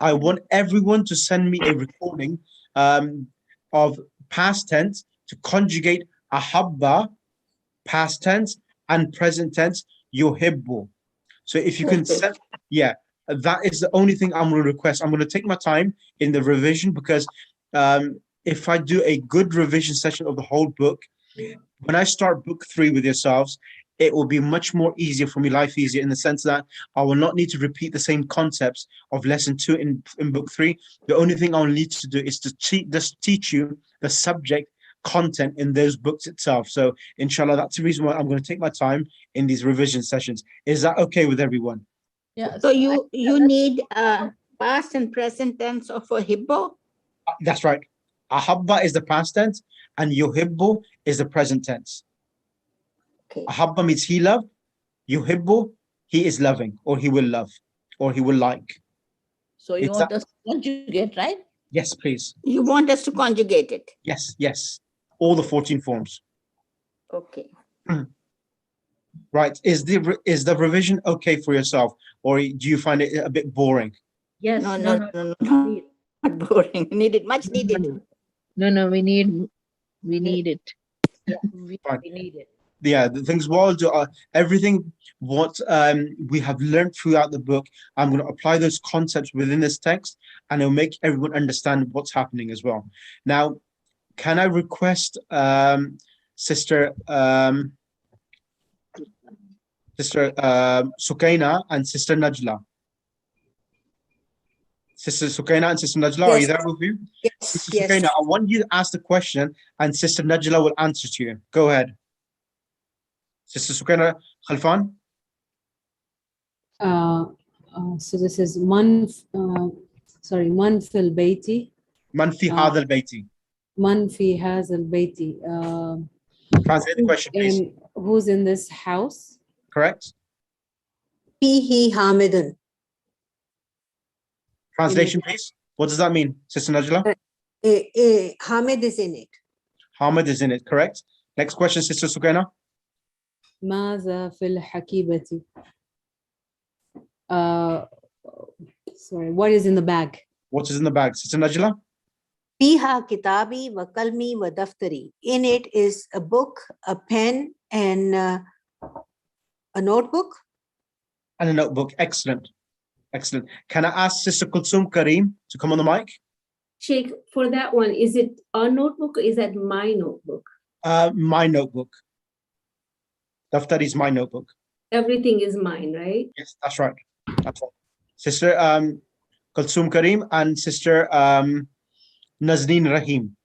I want everyone to send me a recording of past tense to conjugate ahabba, past tense, and present tense, yuhibbu. So if you can send, yeah, that is the only thing I'm going to request. I'm going to take my time in the revision because if I do a good revision session of the whole book, when I start book 3 with yourselves, it will be much more easier for me, life easier in the sense that I will not need to repeat the same concepts of lesson 2 in book 3. The only thing I'll need to do is to just teach you the subject content in those books itself. So inshallah, that's the reason why I'm going to take my time in these revision sessions. Is that okay with everyone? Yeah. So you need past and present tense of a hibbo? That's right. Ahabba is the past tense and yuhibbu is the present tense. Okay. Ahabba means he loved. Yuhibbu, he is loving, or he will love, or he will like. So you want us to conjugate, right? Yes, please. You want us to conjugate it? Yes, yes. All the 14 forms. Okay. Right. Is the revision okay for yourself, or do you find it a bit boring? Yes. No, not boring. Needed, much needed. No, we need it. Yeah, we need it. Yeah, the things we'll do are everything what we have learned throughout the book. I'm going to apply those concepts within this text, and it'll make everyone understand what's happening as well. Now, can I request Sister Sukaina and Sister Najla? Sister Sukaina and Sister Najla, are you there with you? Yes, Sister yes. Sukaina, I want you to ask the question, and Sister Najla will answer to you. Go ahead. Sister Sukaina Khalfan. So this is man fil bayti. Man fi hadha al-bayti. Man fi hadha al-bayti. Translate the question, please. Who's in this house? Correct. Fihi Hamidun. Translation, please. What does that mean, Sister Najla? Hamid is in it. Hamid is in it, correct? Next question, Sister Sukaina. ماذا في الحقيبة? Sorry, what is in the bag? What is in the bag, Sister Najla? Fiha kitabi wa kalmi wa daftari. In it is a book, a pen, and a notebook. And a notebook. Excellent. Excellent. Can I ask Sister Kulsum Kareem to come on the mic? Sheikh, for that one, is it a notebook or is that my notebook? My notebook. Daftar is my notebook. Everything is mine, right? Yes, that's right. That's right. Sister Kulsum Kareem and Sister Nazneen Rahim.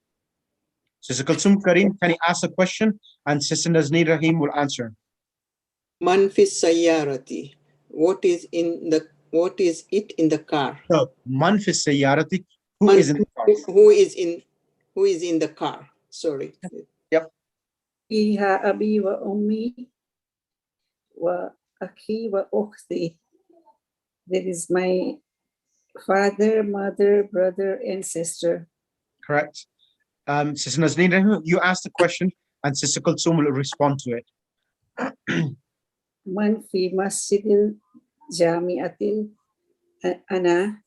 Sister Kulsum Kareem, can you ask a question? And Sister Nazneen Rahim will answer. Man fi sayyarati. What is it in the car? So, man fi sayyarati. Who is in the car? Who is in the car? Sorry. Yep. Fiha abi wa ummi wa akhi wa ukhti. There is my father, mother, brother, and sister. Correct. Sister Nazneen Rahim, you ask the question and Sister Kulsum will respond to it. Man fi masjidil jami'atil ana.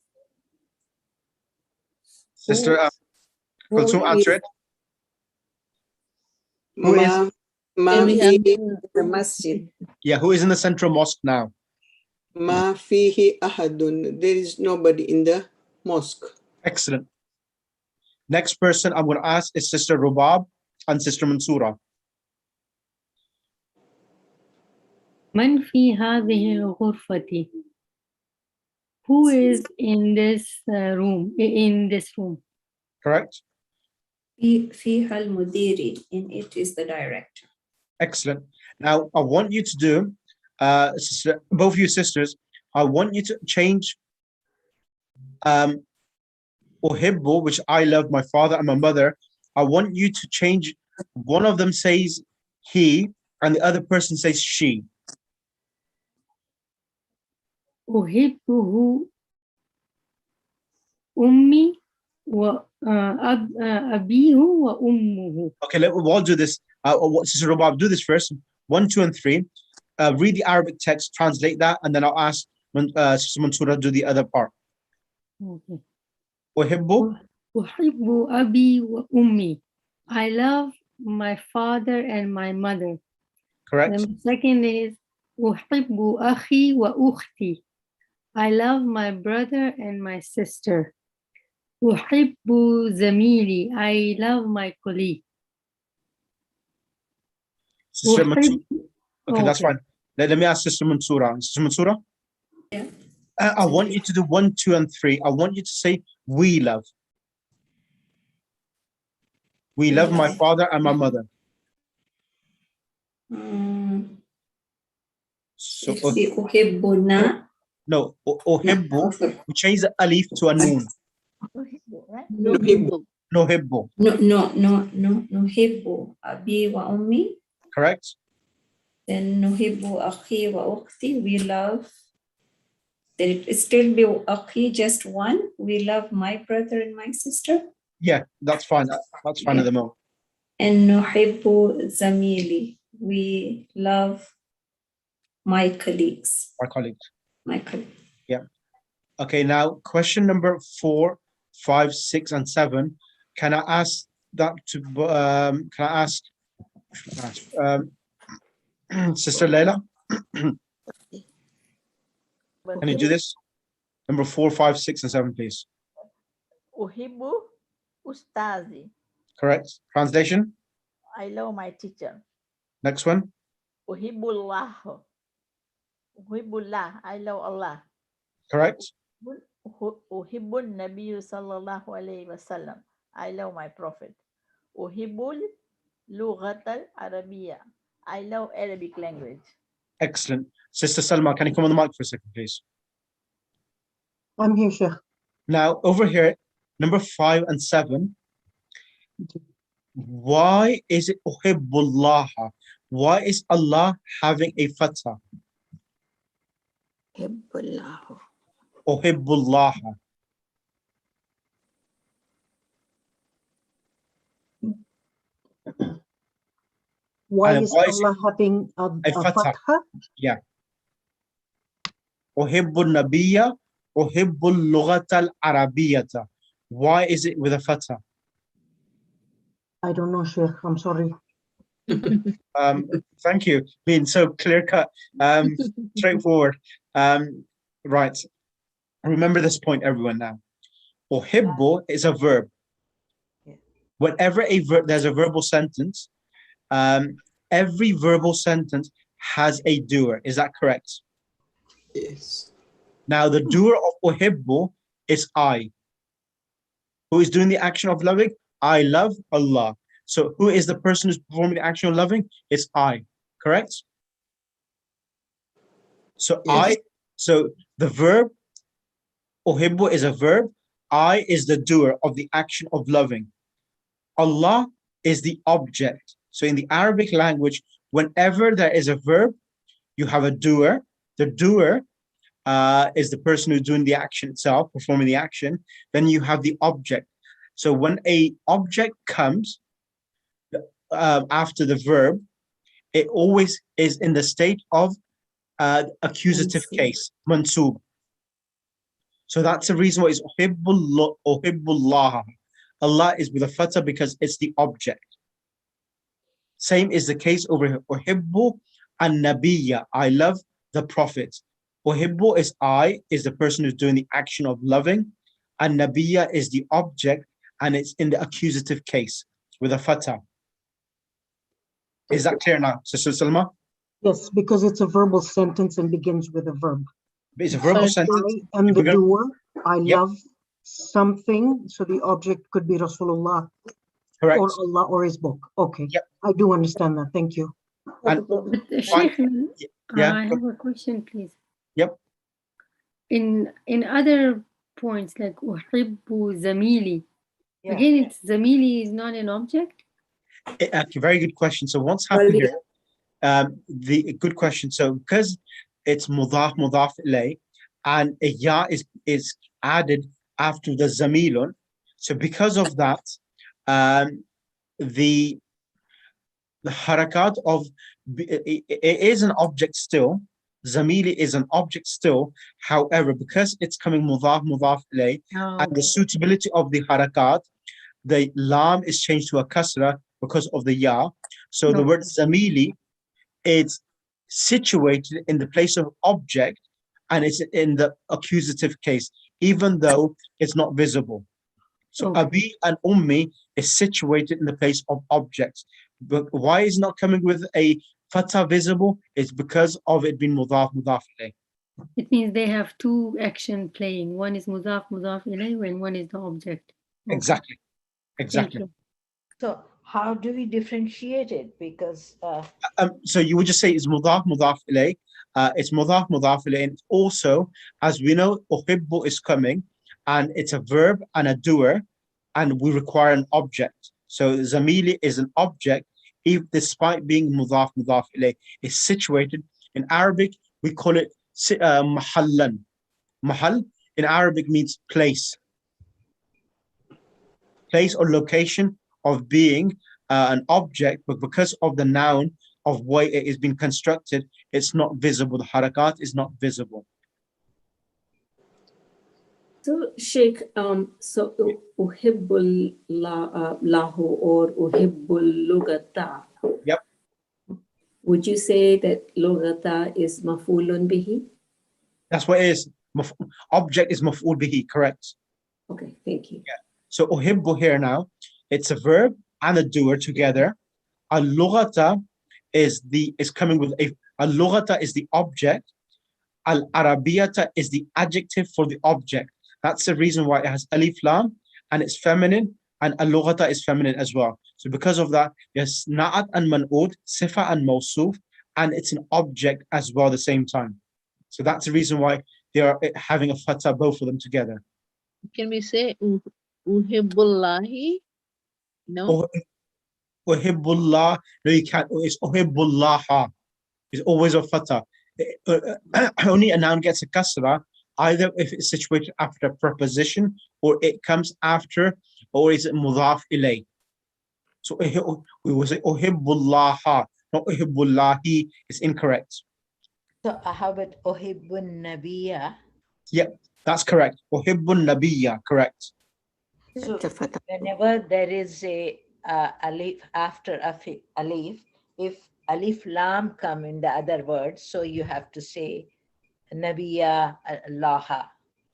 Sister Kulsum, answer it. Who is? The masjid. Yeah, who is in the central mosque now? Ma fihi ahadun. There is nobody in the mosque. Excellent. Next person I'm going to ask is Sister Rubab and Sister Mansoura. من في هذه الغرفة? Who is in this room? In this room. Correct. فيها المدير. In it is the director. Excellent. Now I want you to do, both of you sisters, I want you to change Uhibbu, which I love my father and my mother. I want you to change, one of them says he and the other person says she. أحبه أمي وأبيه وأمه. Okay, we'll all do this. Sister Rubab, do this first. 1, 2, and 3. Read the Arabic text, translate that, and then I'll ask Sister Mansura, do the other part. Okay. أحب أحب أبي وأمي. I love my father and my mother. correct. And the second is أحب أخي وأختي. I love my brother and my sister. أحب زميلي. I love my colleague. Sister أحب- Mansura. Okay, that's Okay. fine. Let me ask Sister Mansura. Sister Mansura? Yeah. I want you to do 1, 2, and 3. I want you to say, we love. We love my father and my mother. So, أحبنا. no, أحب, we change the alif to a noon. Right? نحب. نحب, No. نحب أبي وأمي. correct? Then نحب أخي وأختي. We love. Then it still be أخي, just one. We love my brother and my sister. Yeah, that's fine. That's fine at the moment. And نحب زميلي. We love my colleagues. My colleague. My colleague. Yeah. Okay, now question number 4, 5, 6, and 7. Can I ask that to, can I ask Sister Leila? Can you do this? Number 4, 5, 6, and 7, please. Uhibu Ustazi. Correct. Translation? I love my teacher. Next one. Uhibullah. Uhibullah. I love Allah. Correct. Uhibun Nabi sallallahu alayhi wasallam. I love my prophet. Uhibul Lughatal Arabiya. I love Arabic language. Excellent. Sister Salma, can you come on the mic for a second, please? I'm here, Sheikh. Now, over here, number 5 and 7. Why is it Uhibbullah? Why is Allah having a fatha? Hibbullah. Uhibbullah. Why And is why is Allah having a fatha? fatha? Yeah. Uhibbul Nabiyya, Uhibbul Lughatal Arabiyyata. Why is it with a fatha? I don't know, Sheikh. I'm sorry. Thank you. Being so clear cut, straightforward. Right. Remember this point, everyone, now. Uhibbu is a verb. Whenever there's a verbal sentence, every verbal sentence has a doer. Is that correct? Yes. Now, the doer of uhibbu is I. Who is doing the action of loving? I love Allah. So who is the person who's performing the action of loving? It's I. Correct? So Yes. so the verb uhibbu is a verb. I is the doer of the action of loving. Allah is the object. So in the Arabic language, whenever there is a verb, you have a doer. The doer is the person who's doing the action itself, performing the action. Then you have the object. So when a object comes after the verb, it always is in the state of accusative case, mansub. So that's the reason why it's uhibbullah. Allah is with a fatha because it's the object. Same is the case over here. Uhibbu an-nabiyya. I love the prophet. Uhibbu is I, is the person who's doing the action of loving. An-nabiyya is the object, and it's in the accusative case with a fatha. Is that clear now, Sister Salma? Yes, because it's a verbal sentence and begins with a verb. It's a verbal sentence. I am the We're gonna- doer. I Yep. love something. So the object could be Rasulullah Correct. or Allah or his book. Okay. Yep. I do understand that. Thank you. And But fine. Sheikh, Yeah. I have a question, please. Yep. In other points like uhibbu zamili, Yeah. again, it's zamili is not an object. Very good question. So what's happened here? The good question. So because it's mudaf ilayh, and a ya is added after the zamilun. So because of that, the harakat of it is an object still, Zamili is an object still. However, because it's coming mudaf, mudaf ilayh, and the suitability of the harakat, the lam is changed to a kasra because of the ya. So the word zamili is situated in the place of object, and it's in the accusative case, even though it's not visible. So abi and ummi is situated in the place of objects. But why is it not coming with a fatha visible? It's because of it being mudaf, mudaf ilayh. It means they have two action playing. One is mudaf, mudaf ilayh, and one is the object. Okay. Exactly. Exactly. Thank you. So how do we differentiate it? Because So you would just say it's mudaf, mudaf ilayh. It's mudaf, mudaf ilayh. And also, as we know, uhibbu is coming, and it's a verb and a doer, and we require an object. So zamili is an object, if despite being mudaf, mudaf ilayh, is situated. In Arabic, we call it mahallan. Mahal in Arabic means place. Place or location of being an object, but because of the noun of way it is being constructed, it's not visible. The harakat is not visible. So Sheikh, so uhibbul lahu or uhibbul lugata. Yep. Would you say that lugata is maf'ulun bihi? That's what it is. Object is maf'ul bihi, correct? Okay, thank you. Yeah. So uhibbu here now, it's a verb and a doer together. Al-lughata is coming with al-lughata is the object. Al-arabiyata is the adjective for the object. That's the reason why it has alif lam, and it's feminine, and al-lughata is feminine as well. So because of that, yes, na'at and man'ud, sifa and mawsuf, and it's an object as well at the same time. So that's the reason why they are having a fatha, both of them together. Can we say uhibbullahi? No. Uhibbullah. No, you can't. It's uhibbullaha. It's always a fatha. Only a noun gets a kasra, either if it's situated after a preposition, or it comes after, or is it mudaf ilay. So we will say uhibbullaha, not uhibbullahi. It's incorrect. so how about uhibbun nabiyya? Yep, that's correct. Uhibbun nabiyya, correct. So whenever there is a alif after alif, if alif lam come in the other words, so you have to say nabiyya laha,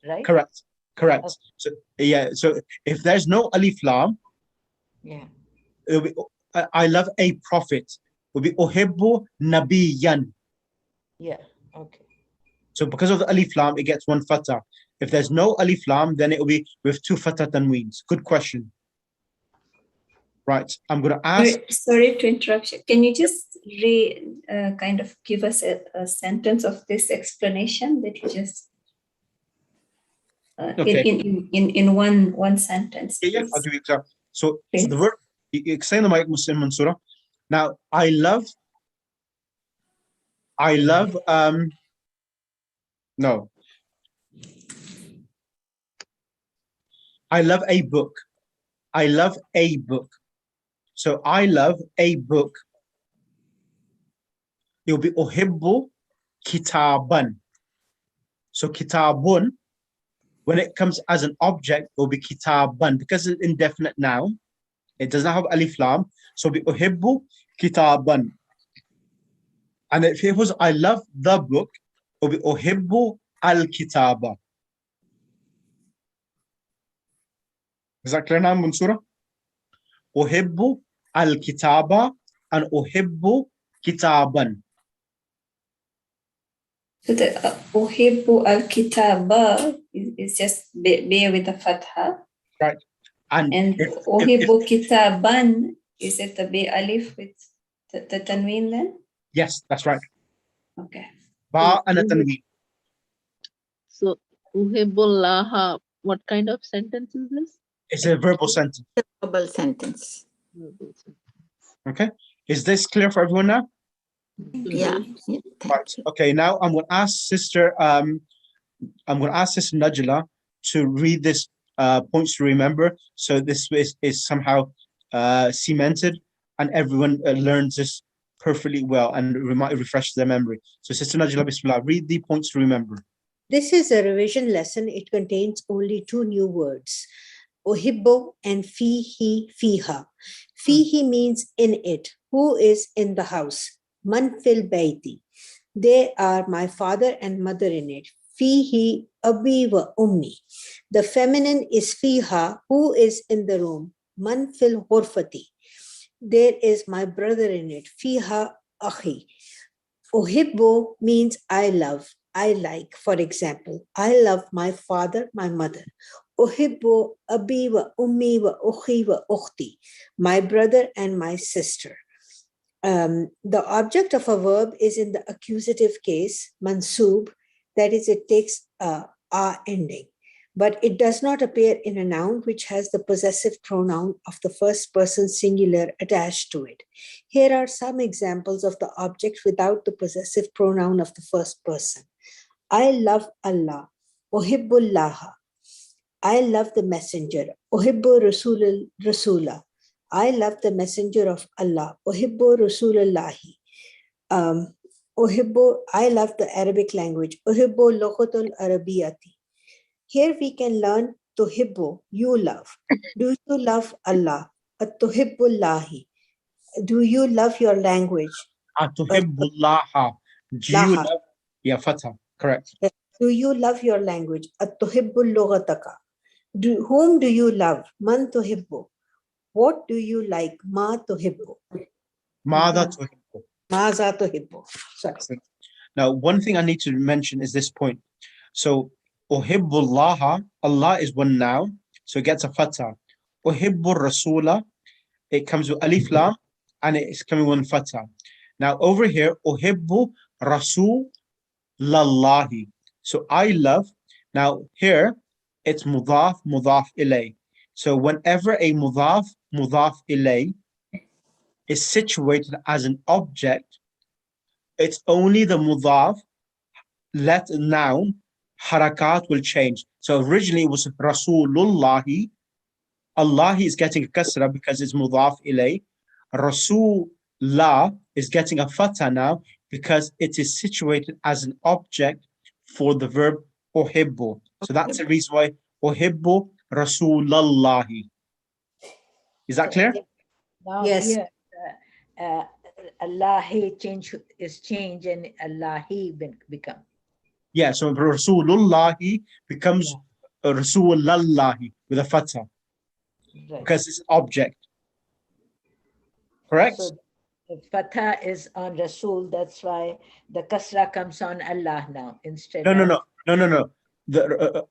right? Correct. Correct. Okay. So yeah. So if there's no alif lam, Yeah. it'll be, I love a prophet. It will be uhibbu nabiyyan. Yeah. Okay. So because of the alif lam, it gets one fatha. If there's no alif lam, then it will be with two fatha tanweens. Good question. Right. I'm going to ask. Sorry to interrupt you. Can you just kind of give us a sentence of this explanation that you just Okay. in one sentence? Yeah, I'll please? give you example. So Please. the word, you explain the mic, Muslim Mansura. Now, I love, no. I love a book. I love a book. So I love a book. It will be uhibbu kitaban. So kitabun, when it comes as an object, it will be kitaban. Because it's indefinite noun, it does not have alif lam. So it will be uhibbu kitaban. And if it was I love the book, it will be uhibbu al-kitaba. Is that clear now, Mansura? Uhibbu al-kitaba and uhibbu kitaban. So the uhibbu al-kitaba is just be with a fatha. Right. And uhibbu kitaban, is it the be alif with the tanween then? Yes, that's right. Okay. Ba and a tanween. So uhibbullaha, what kind of sentence is this? It's a verbal sentence. Verbal sentence. Okay. Is this clear for everyone now? Yeah. Right. Okay. Now I'm going to ask Sister Najla to read this points to remember. So this is somehow cemented, and everyone learns this perfectly well and refresh their memory. So Sister Najla, Bismillah, read the points to remember. This is a revision lesson. It contains only 2 new words, uhibbu and fihi, fiha. Fihi means in it, who is in the house. Man fil bayti. They are my father and mother in it. Fihi abi wa ummi. The feminine is fiha, who is in the room. Man fil ghurfati. There is my brother in it. Fiha akhi. Uhibbu means I love, I like. For example, I love my father, my mother. Uhibbu abi wa ummi wa ukhi wa ukhti. My brother and my sister. The object of a verb is in the accusative case, mansub, that is, it takes a ending, but it does not appear in a noun which has the possessive pronoun of the first person singular attached to it. Here are some examples of the object without the possessive pronoun of the first person. I love Allah, uhibbullaha. I love the messenger, uhibbu rasula. I love the messenger of Allah, uhibbu rasulallahi. I love the Arabic language, uhibbu lughatul arabiyati. Here we can learn tuhibbu, you love. Do you love Allah? At-tuhibbullahi. Do you love your language? Atuhibbullaha. Do you Laha. love? Yeah, fatha. Correct. Do you love your language? At-tuhibbu lughataka. Whom do you love? Man tuhibbu. What do you like? Ma tuhibbu. Mada tuhibbu. Maza tuhibbu. Sorry. Now, one thing I need to mention is this point. So, uhibbullaha, Allah is one noun, so it gets a fatha. Uhibbu rasula, it comes with alif lam, and it's coming with fatha. Now, over here, uhibbu rasul lallahi. So, I love. Now, here, it's mudaf ilay. So, whenever a mudaf ilay is situated as an object, it's only the mudaf, let noun, harakat will change. So originally it was Rasulullahi. Allah is getting a kasra because it's mudaf ilay. Rasulullah is getting a fatha now because it is situated as an object for the verb uhibbu. So that's the reason why uhibbu Rasulallahi. Is that clear? Now Yes. here, Allahi is change and Allahi become. Yeah, so Rasulullahi becomes Rasulallahi with a fatha because it's an object. Correct? So the fatha is on Rasul, that's why the kasra comes on Allah now instead of... No.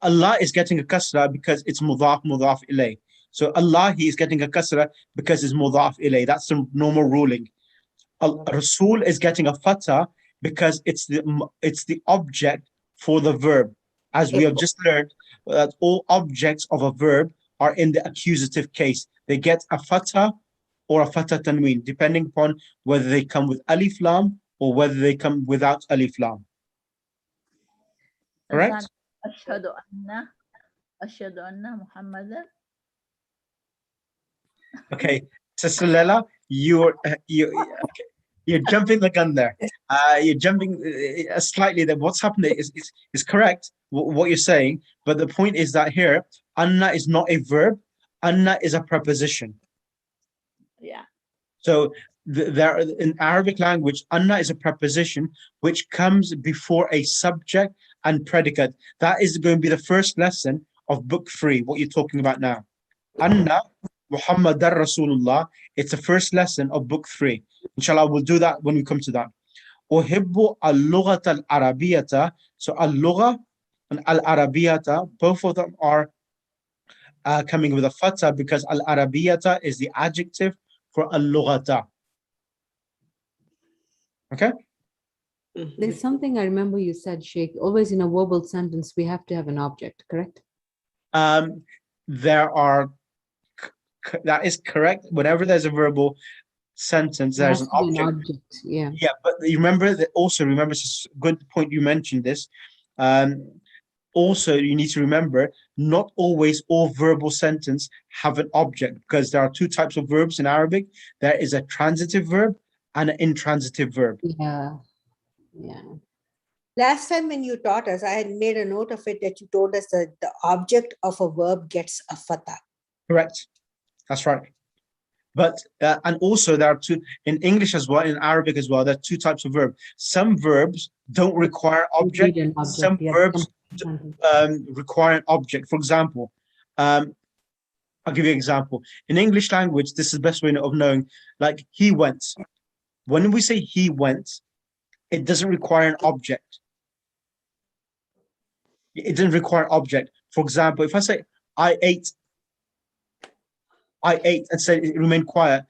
Allah is getting a kasra because it's mudaf ilay. So Allah, he is getting a kasra because it's mudaf ilay. That's the normal ruling. Rasul is getting a fatha because it's the object for the verb. As we have just learned, that all objects of a verb are in the accusative case. They get a fatha or a fatha tanween, depending upon whether they come with alif lam or whether they come without alif lam. Correct? Ashhadu anna Muhammadan. Okay, Sister Lela, you're jumping the gun there. You're jumping slightly there. What's happening is correct, what you're saying, but the point is that here, anna is not a verb, anna is a preposition. Yeah. So there in Arabic language, anna is a preposition which comes before a subject and predicate. That is going to be the first lesson of book 3, what you're talking about now. Anna Muhammadar Rasulullah, it's the first lesson of book 3. Inshallah, we'll do that when we come to that. Uhibbu al-lughat al-arabiyata. So al-lugha and al-arabiyata, both of them are coming with a fatha because al-arabiyata is the adjective for al-lughata. Okay? There's something I remember you said, Sheikh, always in a verbal sentence, we have to have an object, correct? That is correct. Whenever there's a verbal sentence, there's an object. Yeah. Yeah, but you remember that also, it's a good point you mentioned this. Also, you need to remember, not always all verbal sentences have an object because there are 2 types of verbs in Arabic. There is a transitive verb and an intransitive verb. Yeah. Yeah. Last time when you taught us, I had made a note of it that you told us that the object of a verb gets a fatha. Correct. That's right. But and also there are two in English as well, in Arabic as well. There are two types of verb. Some verbs don't require object. Need an object, Some yes. verbs require an object. For example, I'll give you an example. In English language, this is the best way of knowing. Like he went. When we say he went, it doesn't require an object. It doesn't require an object. For example, if I say I ate and say it remained quiet.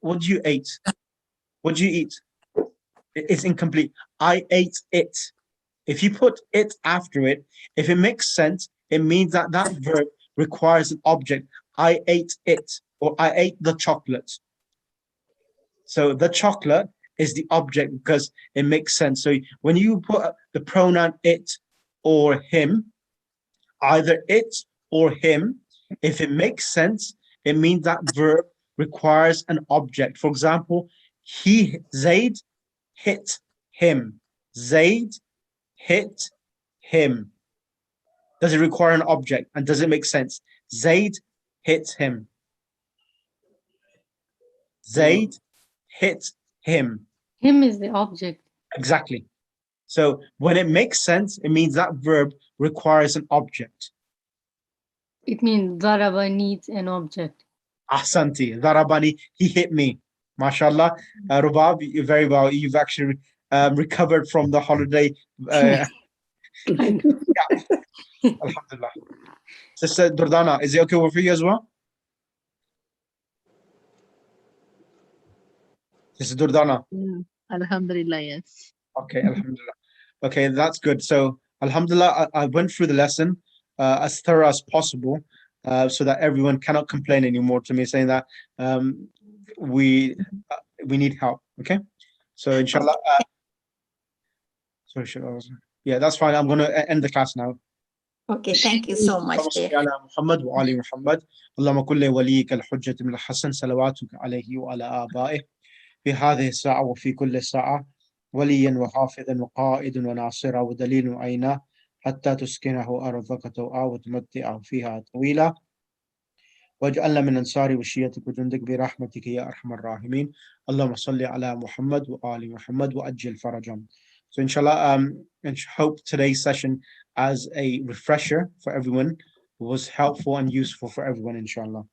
What do you eat? What do you eat? It's incomplete. I ate it. If you put it after it, if it makes sense, it means that that verb requires an object. I ate it, or I ate the chocolate. So the chocolate is the object because it makes sense. So when you put the pronoun it or him, either it or him, if it makes sense, it means that verb requires an object. For example, Zaid hit him. Zaid hit him. Does it require an object? And does it make sense? Zaid hit him. Zaid hit him. Him is the object. Exactly. So when it makes sense, it means that verb requires an object. It means daraba needs an object. Ahsanti, darabani, he hit me. MashaAllah. Rubab, you're very well. You've actually recovered from the holiday. Yeah. Alhamdulillah. Sister Durdana, is it okay for you as well? Sister Durdana. Yeah. Alhamdulillah, yes. Okay, Alhamdulillah. Okay, that's good. So, Alhamdulillah, I went through the lesson as thorough as possible so that everyone cannot complain anymore to me saying that we need help. Okay, so inshallah. Yeah, that's fine. I'm going to end the class now. Okay, thank you so much. محمد وآل محمد اللهم كل وليك الحجة من الحسن صلواتك عليه وعلى آبائه في هذه الساعة وفي كل ساعة وليا وحافظا وقائد وناصرا ودليل وعينا حتى تسكنه أرضك توعا وتمتعه فيها طويلا واجعلنا من أنصار وشيتك وجندك برحمتك يا أرحم الراحمين اللهم صل على محمد وآل محمد وأجل فرجهم. So inshallah, I hope today's session as a refresher for everyone was helpful and useful for everyone, inshallah.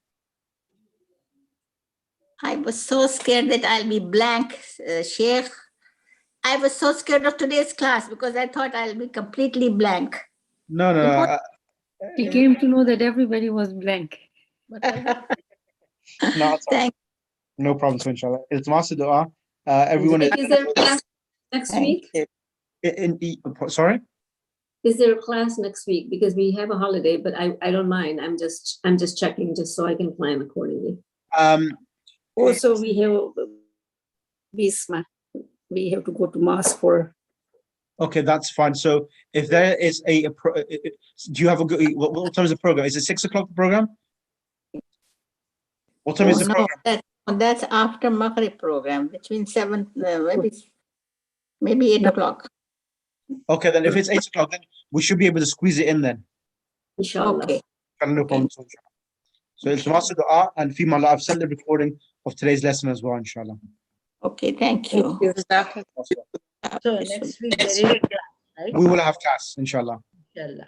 I was so scared that I'll be blank, Sheikh. I was so scared of today's class because I thought I'll be completely blank. No. He came to know that everybody was blank. No, no problem, so inshallah. It's Master Dua. Everyone Is there a class next week? Sorry? Is there a class next week? Because we have a holiday, but I don't mind. I'm just checking just so I can plan accordingly. Also, we have Bisma. We have to go to mosque for. Okay, that's fine. So if there is do you have a good, what time is the program? Is it 6 o'clock program? What time is the program? That's after Maghrib program, between 7, maybe 8 o'clock. Okay, then if it's 8 o'clock, then we should be able to squeeze it in then. Inshallah. Okay. No problem. So it's Master Dua and Fima, I've sent the recording of today's lesson as well, inshallah. Okay, thank you. So next week there is a class, right? We will have class, inshallah. Inshallah.